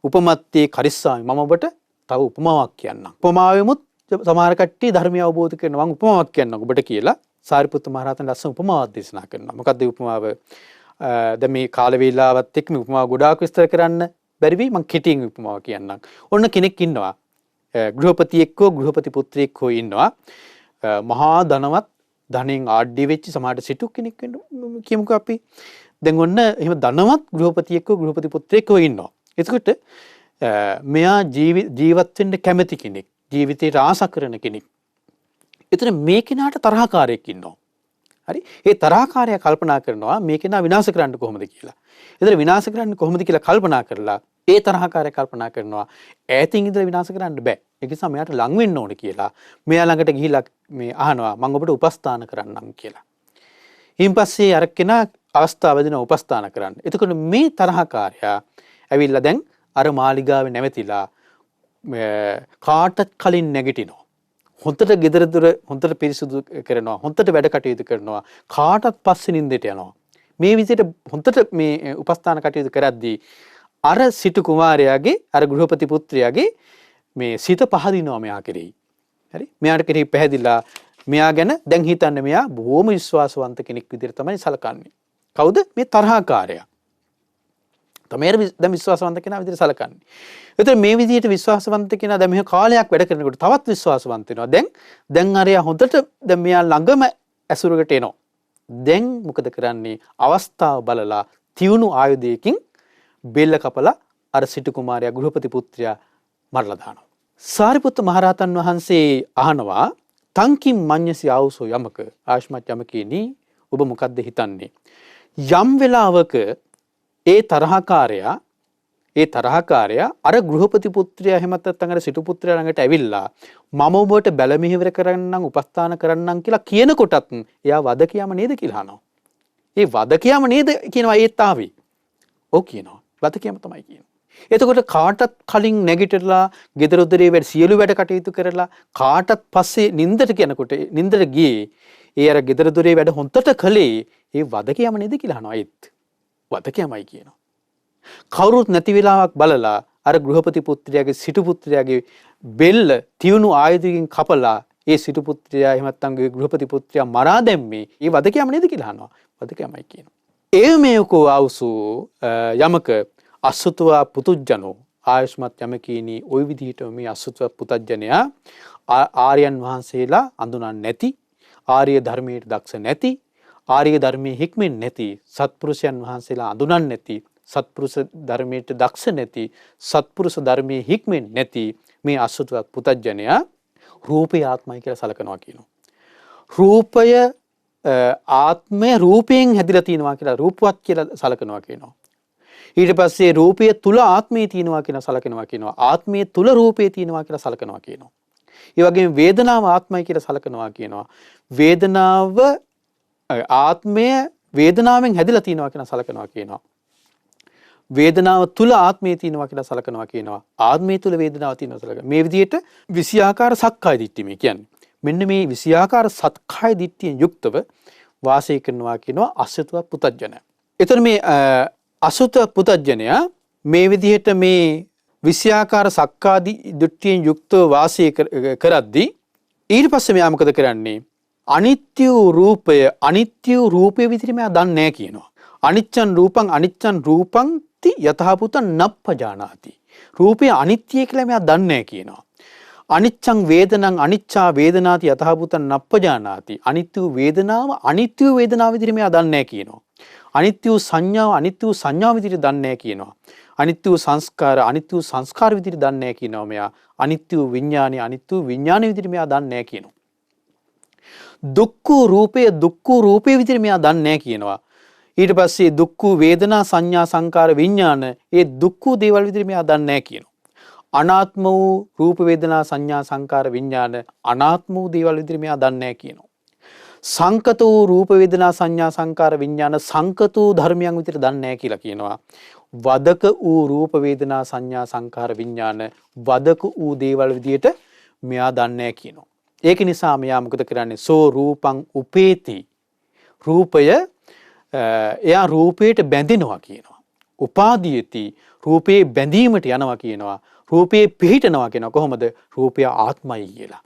උපමත්තේ කරිස්සාමි. මම ඔබට තව උපමාවක් කියන්නම්. උපමාවෙමුත් සමහර කට්ටිය ධර්මය අවබෝධ කරනවා. මම උපමාවක් කියන්නම් ඔබට කියලා සාරිපුත්ත මහ රහතන් ලස්සන උපමාවක් දේශනා කරනවා. මොකක්ද උපමාව? දැන් මේ කාල වේලාවත් එක්ක මේ උපමාව ගොඩාක් විස්තර කරන්න බැරි වෙයි. මම කෙටියෙන් උපමාව කියන්නම්. ඔන්න කෙනෙක් ඉන්නවා. ගෘහපතියෙක් හෝ ගෘහපති පුත්‍රයෙක් හෝ ඉන්නවා. මහා ධනවත් ධනෙන් ආඩ්‍ය වෙච්ච සමහරට සිටු කෙනෙක් වෙන්න කියමුකෝ අපි. දැන් ඔන්න එහෙම ධනවත් ගෘහපතියෙක් හෝ ගෘහපති පුත්‍රයෙක් හෝ ඉන්නවා. එතකොට මෙයා ජීවත් වෙන්න කැමති කෙනෙක්. ජීවිතේට ආස කරන කෙනෙක්. එතන මේ කෙනාට තරහකාරයෙක් ඉන්නවා. හරි? ඒ තරහකාරයා කල්පනා කරනවා මේ කෙනා විනාශ කරන්න කොහොමද කියලා. එතන විනාශ කරන්න කොහොමද කියලා කල්පනා කරලා ඒ තරහකාරයා කල්පනා කරනවා ඈතින් ඉඳලා විනාශ කරන්න බෑ. ඒ නිසා මෙයාට ලං වෙන්න ඕනේ කියලා. මෙයා ළඟට ගිහිලා මේ අහනවා මම ඔබට උපස්ථාන කරන්නම් කියලා. ඊන් පස්සේ අර කෙනා අවස්ථාව දෙන උපස්ථාන කරන්න. එතකොට මේ තරහකාරයා ඇවිල්ලා දැන් අර මාලිගාවේ නැවතිලා කාටත් කලින් නැගිටිනවා. හොඳට ගෙදර දොර හොඳට පිරිසුදු කරනවා. හොඳට වැඩ කටයුතු කරනවා. කාටත් පස්සේ නිින්දට යනවා. මේ විදිහට හොඳට මේ උපස්ථාන කටයුතු කරද්දී අර සිටු කුමාරයාගේ අර ගෘහපති පුත්‍රයාගේ මේ සිත පහදිනවා මෙයා කෙරෙහි. හරි? මෙයාට කෙරෙහි පැහැදිලා මෙයා ගැන දැන් හිතන්නේ මෙයා බොහොම විශ්වාසවන්ත කෙනෙක් විදිහට තමයි සලකන්නේ. කවුද? මේ තරහකාරයා. තමයි දැන් විශ්වාසවන්ත කෙනා විදිහට සලකන්නේ. ඒතර මේ විදිහට විශ්වාසවන්ත කෙනා දැන් මෙහෙ කාලයක් වැඩ කරනකොට තවත් විශ්වාසවන්ත වෙනවා. දැන් අරයා හොඳට දැන් මෙයා ළඟම ඇසුරකට එනවා. දැන් මොකද කරන්නේ? අවස්ථාව බලලා තියුණු ආයුධයකින් බෙල්ල කපලා අර සිටු කුමාරයා ගෘහපති පුත්‍රයා මරලා දානවා. සාරිපුත්ත මහරහතන් වහන්සේ අහනවා තංකින් මඤ්ඤසි ආවුසෝ යමක ආශ්මත් යමකේනි ඔබ මොකද්ද හිතන්නේ? යම් වෙලාවක ඒ තරහකාරයා අර ගෘහපති පුත්‍රයා එහෙමත් නැත්නම් අර සිටු පුත්‍රයා ළඟට ඇවිල්ලා මම ඔබට බැල මෙහෙවර කරන්නම් උපස්ථාන කරන්නම් කියලා කියනකොටත් එයා වදකියාම නේද කියලා අහනවා. ඒ වදකියාම නේද කියනවා ඒත් ආවේ. ඔව් කියනවා. වදකියාම තමයි කියන්නේ. එතකොට කාටත් කලින් නැගිටලා ගෙදර උදරේ වැඩ සියලු වැඩ කටයුතු කරලා කාටත් පස්සේ නින්දට යනකොට නින්දට ගියේ ඒ අර ගෙදර දොරේ වැඩ හොන්තට කළේ ඒ වදකියාම නේද කියලා අහනවා ඒත්. වදකියාමයි කියනවා. කවුරුත් නැති වෙලාවක් බලලා අර ගෘහපති පුත්‍රයාගේ සිටු පුත්‍රයාගේ බෙල්ල තියුණු ආයුධයකින් කපලා ඒ සිටු පුත්‍රයා එහෙම නැත්නම් ගෘහපති පුත්‍රයා මරා දැම්මේ ඒ වදකයම නේද කියලා අහනවා. වදකයමයි කියනවා. ඒ මේකෝ ආවුසු යමක අසුතවා පුතුජනෝ ආයුෂ්මත් යමකීනි ওই විදිහට මේ අසුතව පුතජනයා ආර්යයන් වහන්සේලා අඳුනන්නේ නැති ආර්ය ධර්මයේ දක්ෂ නැති ආර්ය ධර්මයේ හික්මෙන්නේ නැති සත්පුරුෂයන් වහන්සේලා අඳුනන්නේ නැති සත්පුරුෂ ධර්මයට දක්ෂ නැති සත්පුරුෂ ධර්මයේ හික්මෙන්නේ නැති මේ අසුතව පුතජනයා රූපේ ආත්මයි කියලා සලකනවා කියනවා. රූපය ආත්මය රූපයෙන් හැදිලා තියෙනවා කියලා රූපවත් කියලා සලකනවා කියනවා. ඊට පස්සේ රූපය තුල ආත්මය තියෙනවා කියලා සලකනවා කියනවා. ආත්මය තුල රූපය තියෙනවා කියලා සලකනවා කියනවා. ඒ වගේම වේදනාව ආත්මයි කියලා සලකනවා කියනවා. වේදනාව ආත්මය වේදනාවෙන් හැදිලා තියෙනවා කියලා සලකනවා කියනවා. වේදනාව තුල ආත්මය තියෙනවා කියලා සලකනවා කියනවා. ආත්මය තුල වේදනාව තියෙනවා සලකනවා. මේ විදිහට 20 ආකාර සක්කාය දිට්ඨිය මේ කියන්නේ. මෙන්න මේ 20 ආකාර සක්කාය දිට්ඨියෙන් යුක්තව වාසය කරනවා කියනවා අසුතව පුතජන. එතන මේ අසුතව පුතජනයා මේ විදිහට මේ 20 ආකාර සක්කාදි දිට්ඨියෙන් යුක්තව වාසය කරද්දී ඊට පස්සේ මෙයා මොකද කරන්නේ? අනිත්‍ය රූපය අනිත්‍ය රූපේ විදිහට මෙයා දන්නේ නැහැ කියනවා. අනිච්චන් රූපං ති යතහපුතං නප්පජානාති. රූපය අනිත්‍ය කියලා මෙයා දන්නේ නැහැ කියනවා. අනිච්චං වේදනං අනිච්චා වේදනාති යතහපුතං නප්පජානාති. අනිත්‍ය වේදනාව අනිත්‍ය වේදනාව විදිහට මෙයා දන්නේ නැහැ කියනවා. අනිත්‍ය සංඥාව අනිත්‍ය සංඥාව විදිහට දන්නේ නැහැ කියනවා. අනිත්‍ය සංස්කාර විදිහට දන්නේ නැහැ කියනවා මෙයා. අනිත්‍ය විඥානය විදිහට මෙයා දන්නේ නැහැ කියනවා. දුක්ඛ රූපේ විදිහට මෙයා දන්නේ නැහැ කියනවා. ඊට පස්සේ දුක්ඛ වේදනා සංඥා සංකාර විඥාන ඒ දුක්ඛ දේවල් විදිහට මෙයා දන්නේ නැහැ කියනවා. අනාත්ම වූ රූප වේදනා සංඥා සංකාර විඥාන අනාත්ම වූ දේවල් විදිහට මෙයා දන්නේ නැහැ කියනවා. සංකත වූ රූප වේදනා සංඥා සංකාර විඥාන සංකත වූ ධර්මයන් විදිහට දන්නේ නැහැ කියලා කියනවා. වදක වූ රූප වේදනා සංඥා සංකාර විඥාන වදක වූ දේවල් විදිහට මෙයා දන්නේ නැහැ කියනවා. ඒක නිසා මෙයා මොකද කරන්නේ? සෝ රූපං උපේති. රූපය එයා රූපයට බැඳෙනවා කියනවා. උපාදීයති රූපේ බැඳීමට යනවා කියනවා. රූපේ පිහිටනවා කියනවා. කොහොමද? රූපය ආත්මයි කියලා.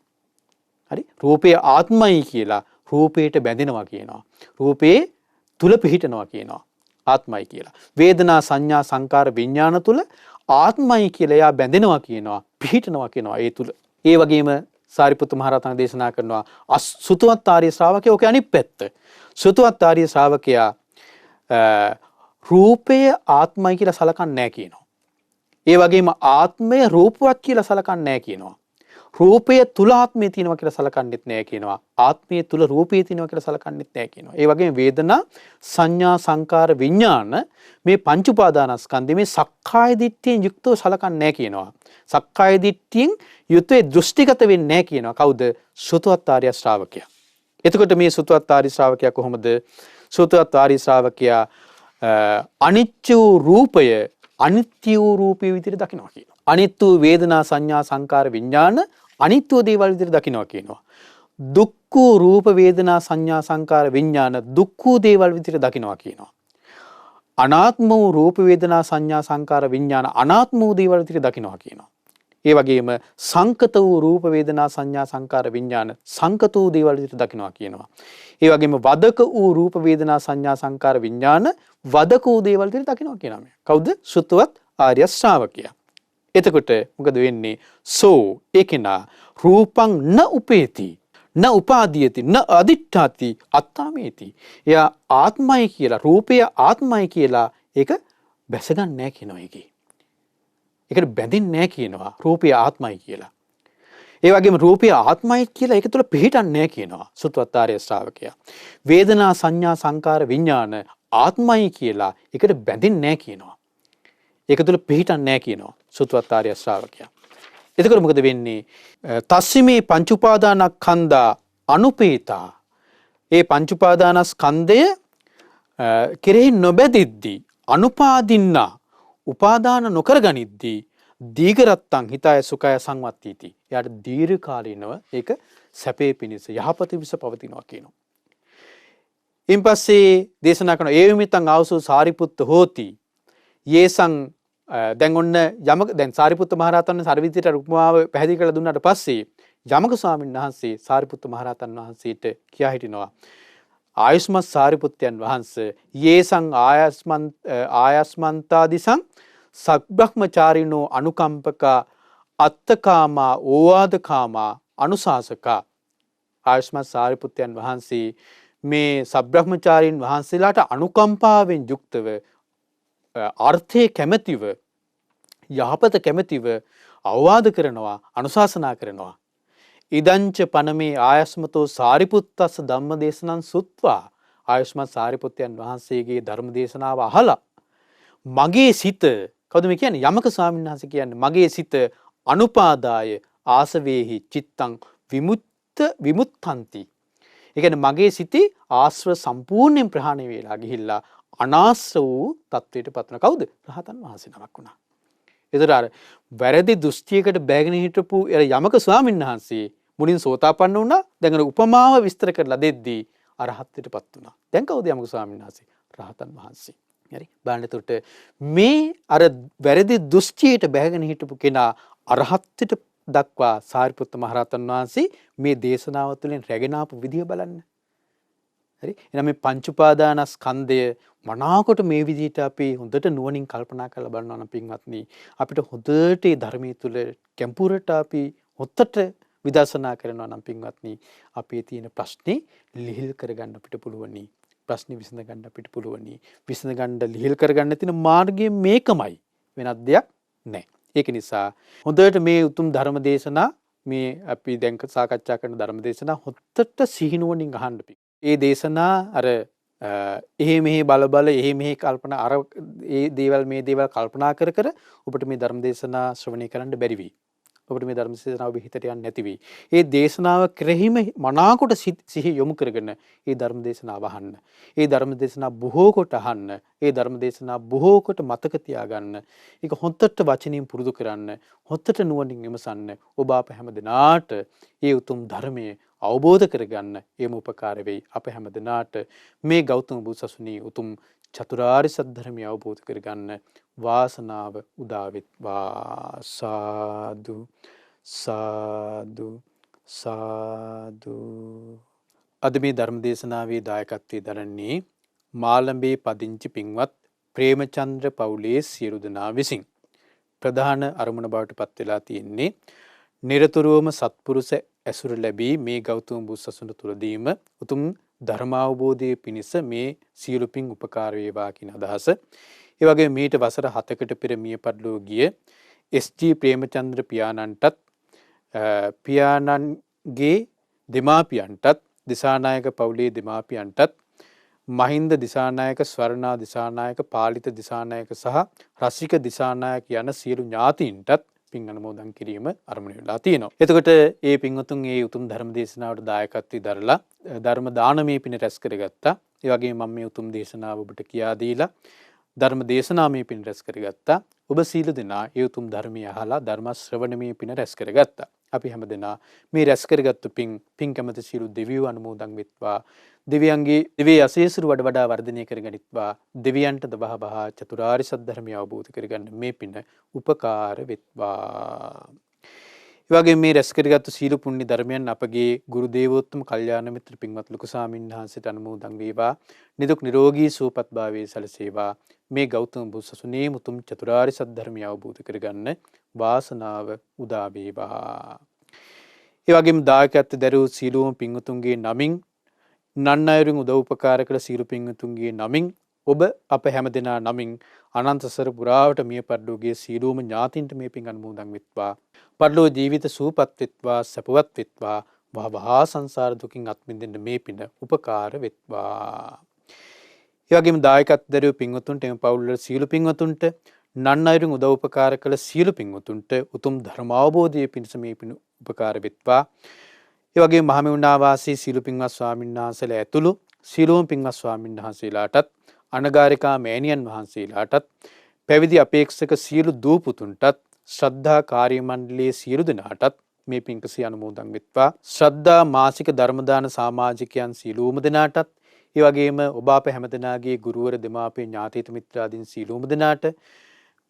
හරි? රූපය ආත්මයි කියලා රූපයට බැඳෙනවා කියනවා. රූපේ තුල පිහිටනවා කියනවා. ආත්මයි කියලා. වේදනා සංඥා සංකාර විඥාන තුල ආත්මයි කියලා එයා බැඳෙනවා කියනවා. පිහිටනවා කියනවා ඒ තුල. ඒ වගේම සාරිපුත්ත මහ රහතන් දේශනා කරනවා සුතවත් ආර්ය ශ්‍රාවකයා ඔකේ අනිත් පැත්ත. සුතවත් ආර්ය ශ්‍රාවකයා රූපය ආත්මයි කියලා සලකන්නේ නැහැ කියනවා. ඒ වගේම ආත්මය රූපවත් කියලා සලකන්නේ නැහැ කියනවා. රූපය තුල ආත්මය තියෙනවා කියලා සලකන්නේත් නැහැ කියනවා. ආත්මය තුල රූපය තියෙනවා කියලා සලකන්නේත් නැහැ කියනවා. ඒ වගේම වේදනා සංඥා සංකාර විඥාන මේ පංච උපාදානස්කන්ධේ මේ සක්කාය දිට්ඨියෙන් යුක්තව සලකන්නේ නැහැ කියනවා. සක්කාය දිට්ඨියෙන් යුක්තව දෘෂ්ටිගත වෙන්නේ නැහැ කියනවා. කවුද? සුතවත් ආර්ය ශ්‍රාවකයා. එතකොට මේ සුතවත් ආර්ය ශ්‍රාවකයා කොහොමද? සුතවත් ආර්ය ශ්‍රාවකයා අනිත්‍ය රූපය අනිත්‍ය රූපේ විදිහට දකිනවා කියනවා. අනිත්‍ය වේදනා සංඥා සංකාර විඥාන අනිත්‍ය දේවල් විදිහට දකිනවා කියනවා. දුක්ඛ රූප වේදනා සංඥා සංකාර විඥාන දුක්ඛ දේවල් විදිහට දකිනවා කියනවා. අනාත්ම වූ රූප වේදනා සංඥා සංකාර විඥාන අනාත්ම වූ දේවල් විදිහට දකිනවා කියනවා. ඒ වගේම සංකත වූ රූප වේදනා සංඥා සංකාර විඥාන සංකත වූ දේවල් විදිහට දකිනවා කියනවා. ඒ වගේම වදක වූ රූප වේදනා සංඥා සංකාර විඥාන වදක වූ දේවල් විදිහට දකිනවා කියනවා. කවුද? සුතවත් ආර්ය ශ්‍රාවකයා. එතකොට මොකද වෙන්නේ? සෝ ඒකේනා රූපං න උපේති න උපාදීයති න අදිඨාති අත්තාමේති. එයා ආත්මයි කියලා රූපය ආත්මයි කියලා ඒක බැසගන්නේ නැහැ කියනවා ඒකේ. ඒකට බැඳෙන්නේ නැහැ කියනවා රූපය ආත්මයි කියලා. ඒ වගේම රූපය ආත්මයි කියලා ඒක තුළ පිහිටන්නේ නැහැ කියනවා සුතවත් ආර්ය ශ්‍රාවකයා. වේදනා සංඥා සංකාර විඥාන ආත්මයි කියලා ඒකට බැඳෙන්නේ නැහැ කියනවා. ඒක තුළ පිහිටන්නේ නැහැ කියනවා සුතවත් ආර්ය ශ්‍රාවකයා. එතකොට මොකද වෙන්නේ? තස්සිමේ පංච උපාදානස්කන්ධා අනුපේතා. ඒ පංච උපාදානස්කන්ධය කෙරෙහි නොබැදිද්දී අනුපාදින්නා උපාදාන නොකර ගනිද්දී දීඝරත්තං හිතාය සුඛය සංවත්තීති. එයාට දීර්ඝ කාලීනව ඒක සැපේ පිණිස යහපත විස පවතිනවා කියනවා. ඊන් පස්සේ දේශනා කරන ඒ විමිතං ආවසෝ සාරිපුත්ත හෝති. යේසං දැන් ඔන්න යමක දැන් සාරිපුත්ත මහරහතන් වහන්සේ අර විදිහට උපමාව පැහැදිලි කරලා දුන්නාට පස්සේ යමක ස්වාමීන් වහන්සේ සාරිපුත්ත මහරහතන් වහන්සේට කියා හිටිනවා ආයුෂ්මත් සාරිපුත්තයන් වහන්සේ යේසං ආයස්මන්තාදිසං සබ්‍රහ්මචාරිනෝ අනුකම්පකා අත්තකාමා ඕවාදකාමා අනුශාසකා. ආයුෂ්මත් සාරිපුත්තයන් වහන්සේ මේ සබ්‍රහ්මචාරීන් වහන්සේලාට අනුකම්පාවෙන් යුක්තව අර්ථය කැමැතිව යහපත කැමැතිව අවවාද කරනවා අනුශාසනා කරනවා. ඉදංච පනමේ ආයස්මතෝ සාරිපුත්තස්ස ධම්ම දේශනං සුත්වා. ආයුෂ්මත් සාරිපුත්තයන් වහන්සේගේ ධර්ම දේශනාව අහලා මගේ සිත කවුද මේ කියන්නේ? යමක ස්වාමීන් වහන්සේ කියන්නේ මගේ සිත අනුපාදාය ආසවේහි චිත්තං විමුත්තන්ති. ඒ කියන්නේ මගේ සිතේ ආශ්‍රව සම්පූර්ණයෙන් ප්‍රහාණය වෙලා ගිහිල්ලා අනාශ්‍ර වූ තත්වයට පත්වන කවුද? රහතන් වහන්සේ නමක් වුණා. ඒතර අර වැරදි දෘෂ්ටියකට බැගෙන හිටපු යමක ස්වාමීන් වහන්සේ මුලින් සෝතාපන්න වුණා. දැන් අර උපමාව විස්තර කරලා දෙද්දී අරහත්ත්වයටපත් වුණා. දැන් කවුද යමක ස්වාමීන් වහන්සේ? රහතන් වහන්සේ. හරි. බලන්න එතකොට මේ අර වැරදි දෘෂ්ටියට බැගෙන හිටපු කෙනා අරහත්ත්වයට දක්වා සාරිපුත්ත මහරහතන් වහන්සේ මේ දේශනාව තුළින් රැගෙන ආපු විදිය බලන්න. හරි. එහෙනම් මේ පංච උපාදානස්කන්ධය මනාකොට මේ විදිහට අපි හොඳට නුවණින් කල්පනා කරලා බලනවා නම් පින්වත්නි අපිට හොඳට මේ ධර්මයේ තුල කැම්පුරට අපි හොත්තට විදර්ශනා කරනවා නම් පින්වත්නි අපේ තියෙන ප්‍රශ්නේ ලිහිල් කරගන්න අපිට පුළුවනි. ප්‍රශ්නේ විසඳ ගන්න අපිට පුළුවනි. විසඳ ගන්න ලිහිල් කරගන්න තියෙන මාර්ගය මේකමයි. වෙනත් දෙයක් නැහැ. ඒක නිසා හොඳට මේ උතුම් ධර්ම දේශනා මේ අපි දැන් සාකච්ඡා කරන ධර්ම දේශනා හොත්තට සිහිනුවණින් අහන්න. ඒ දේශනා අර එහෙ මෙහෙ බල එහෙ මෙහෙ කල්පනා අර ඒ දේවල් මේ දේවල් කල්පනා කර කර ඔබට මේ ධර්ම දේශනා ශ්‍රවණය කරන්න බැරි වෙයි. ඔබට මේ ධර්ම දේශනාව ඔබ හිතට යන්නේ නැති වෙයි. ඒ දේශනාව කෙරෙහිම මනාකොට සිහි යොමු කරගෙන ඒ ධර්ම දේශනාව අහන්න. ඒ ධර්ම දේශනාව බොහෝ කොට අහන්න. ඒ ධර්ම දේශනාව බොහෝ කොට මතක තියාගන්න. ඒක හොත්තට වචනින් පුරුදු කරන්න. හොත්තට නුවණින් විමසන්න. ඔබ අප හැම දිනාට ඒ උතුම් ධර්මයේ අවබෝධ කරගන්න එම උපකාර වෙයි. අප හැම දිනාට මේ ගෞතම බුදුසසුනේ උතුම් චතුරාර්ය සත්‍ය ධර්මය අවබෝධ කරගන්න වාසනාව උදා වෙත්වා. සාදු සාදු සාදු. අද මේ ධර්ම දේශනාවේ දායකත්වයේ දරන්නේ මාළඹේ පදිංචි පින්වත් ප්‍රේමචන්ද්‍ර පවුලේ සියලු දෙනා විසින්. ප්‍රධාන අරමුණ බවට පත් වෙලා තියෙන්නේ නිරතුරුවම සත්පුරුෂ ඇසුර ලැබී මේ ගෞතම බුදුසසුන තුලදීම උතුම් ධර්මාවබෝධයේ පිණිස මේ සියලු පින් උපකාර වේවා කියන අදහස. ඒ වගේම මීට වසර 7කට පෙර මිය පරලෝ ගිය එස්.ජී. ප්‍රේමචන්ද්‍ර පියාණන්ටත් පියාණන්ගේ දෙමාපියන්ටත් දිසානායක පවුලේ දෙමාපියන්ටත් මහින්ද දිසානායක ස්වර්ණා දිසානායක පාලිත දිසානායක සහ රසික දිසානායක යන සියලු ඥාතීන්ටත් පින් අනුමෝදන් කිරීම අරමුණු වෙලා තියෙනවා. එතකොට ඒ පින්වතුන් ඒ උතුම් ධර්ම දේශනාවට දායකත්වයේ දරලා ධර්ම දානමේ පින රැස් කරගත්තා. ඒ වගේම මම මේ උතුම් දේශනාව ඔබට කියා දීලා ධර්ම දේශනාමේ පින රැස් කරගත්තා. ඔබ සීල දෙනා ඒ උතුම් ධර්මය අහලා ධර්ම ශ්‍රවණමේ පින රැස් කරගත්තා. අපි හැමදෙනා මේ රැස් කරගත්තු පින් කැමති සියලු දෙවියෝ අනුමෝදන් වෙත්වා. දෙවියන්ගේ දිව්‍ය අසීසුරු වඩා වර්ධනය කරගනිත්වා. දෙවියන්ට දවහ බහ චතුරාර්ය සත්‍ය ධර්මය අවබෝධ කරගන්න මේ පින උපකාර වෙත්වා. ඒ වගේම මේ රැස් කරගත්තු සීල පුණ්‍ය ධර්මයන් අපගේ ගුරු දේවෝත්තම කල්යාණ මිත්‍ර පින්වත් ලොකු ස්වාමීන් වහන්සේට අනුමෝදන් වේවා. නිදුක් නිරෝගී සුවපත් භාවයේ සැලසේවා. මේ ගෞතම බුදුසසුනේ මුතුම් චතුරාර්ය සත්‍ය ධර්මය අවබෝධ කරගන්න වාසනාව උදා වේවා. ඒ වගේම දායකත්ව දරූ සීලෝම පින්වතුන්ගේ නමින් නන් අයුරින් උදව් උපකාර කළ සීල පින්වතුන්ගේ නමින් ඔබ අප හැම දෙනා නමින් අනන්තසර පුරාවට මිය පරලෝකයේ සියලුම ඥාතින්ට මේ පින් අනුමෝදන් වෙත්වා. පරලෝ ජීවිත සූපත් වෙත්වා, සැපවත් වෙත්වා. වහා සංසාර දුකින් අත් මිදෙන්න මේ පින උපකාර වෙත්වා. ඒ වගේම දායකත්වදරයෝ පින්වතුන්ට එම පවුල් සියලු පින්වතුන්ට නන් අයුරින් උදව් උපකාර කළ සියලු පින්වතුන්ට උතුම් ධර්ම අවබෝධය පිණිස මේ පින උපකාර වෙත්වා. ඒ වගේම මහමෙවුනා වාසී සියලු පින්වත් ස්වාමීන් වහන්සේලා ඇතුළු සියලුම පින්වත් ස්වාමීන් වහන්සේලාටත් අනගාരികා මෑණියන් වහන්සේලාටත් පැවිදි අපේක්ෂක සියලු දූ පුතුන්ටත් ශ්‍රද්ධා කාර්ය මණ්ඩලයේ සියලු දෙනාටත් මේ පින්කසිය අනුමෝදන් වෙත්වා. ශ්‍රද්ධා මාසික ධර්මදාන සමාජිකයන් සියලුම දෙනාටත් ඒ වගේම ඔබ අප හැමදෙනාගේ ගුරුවර දෙමාපිය ඥාතීත මිත්‍රාදීන් සියලුම දෙනාට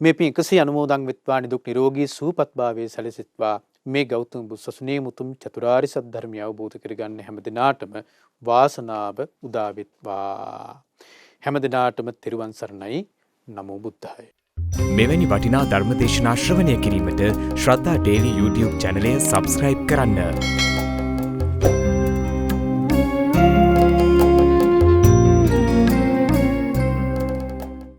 මේ පින්කසිය අනුමෝදන් වෙත්වා. නිදුක් නිරෝගී සුවපත් භාවයේ සැලසෙත්වා. මේ ගෞතම බුදුසසුනේ මුතුම් චතුරාර්ය සත්‍ය ධර්මය අවබෝධ කරගන්න හැමදෙනාටම වාසනාව උදා වෙත්වා. හැමදෙනාටම තෙරුවන් සරණයි. නමෝ බුද්ධාය. මෙවැනි වටිනා ධර්මදේශනා ශ්‍රවණය කිරීමට ශ්‍රද්ධා ඩේලි YouTube චැනලය සබස්ක්‍රයිබ් කරන්න.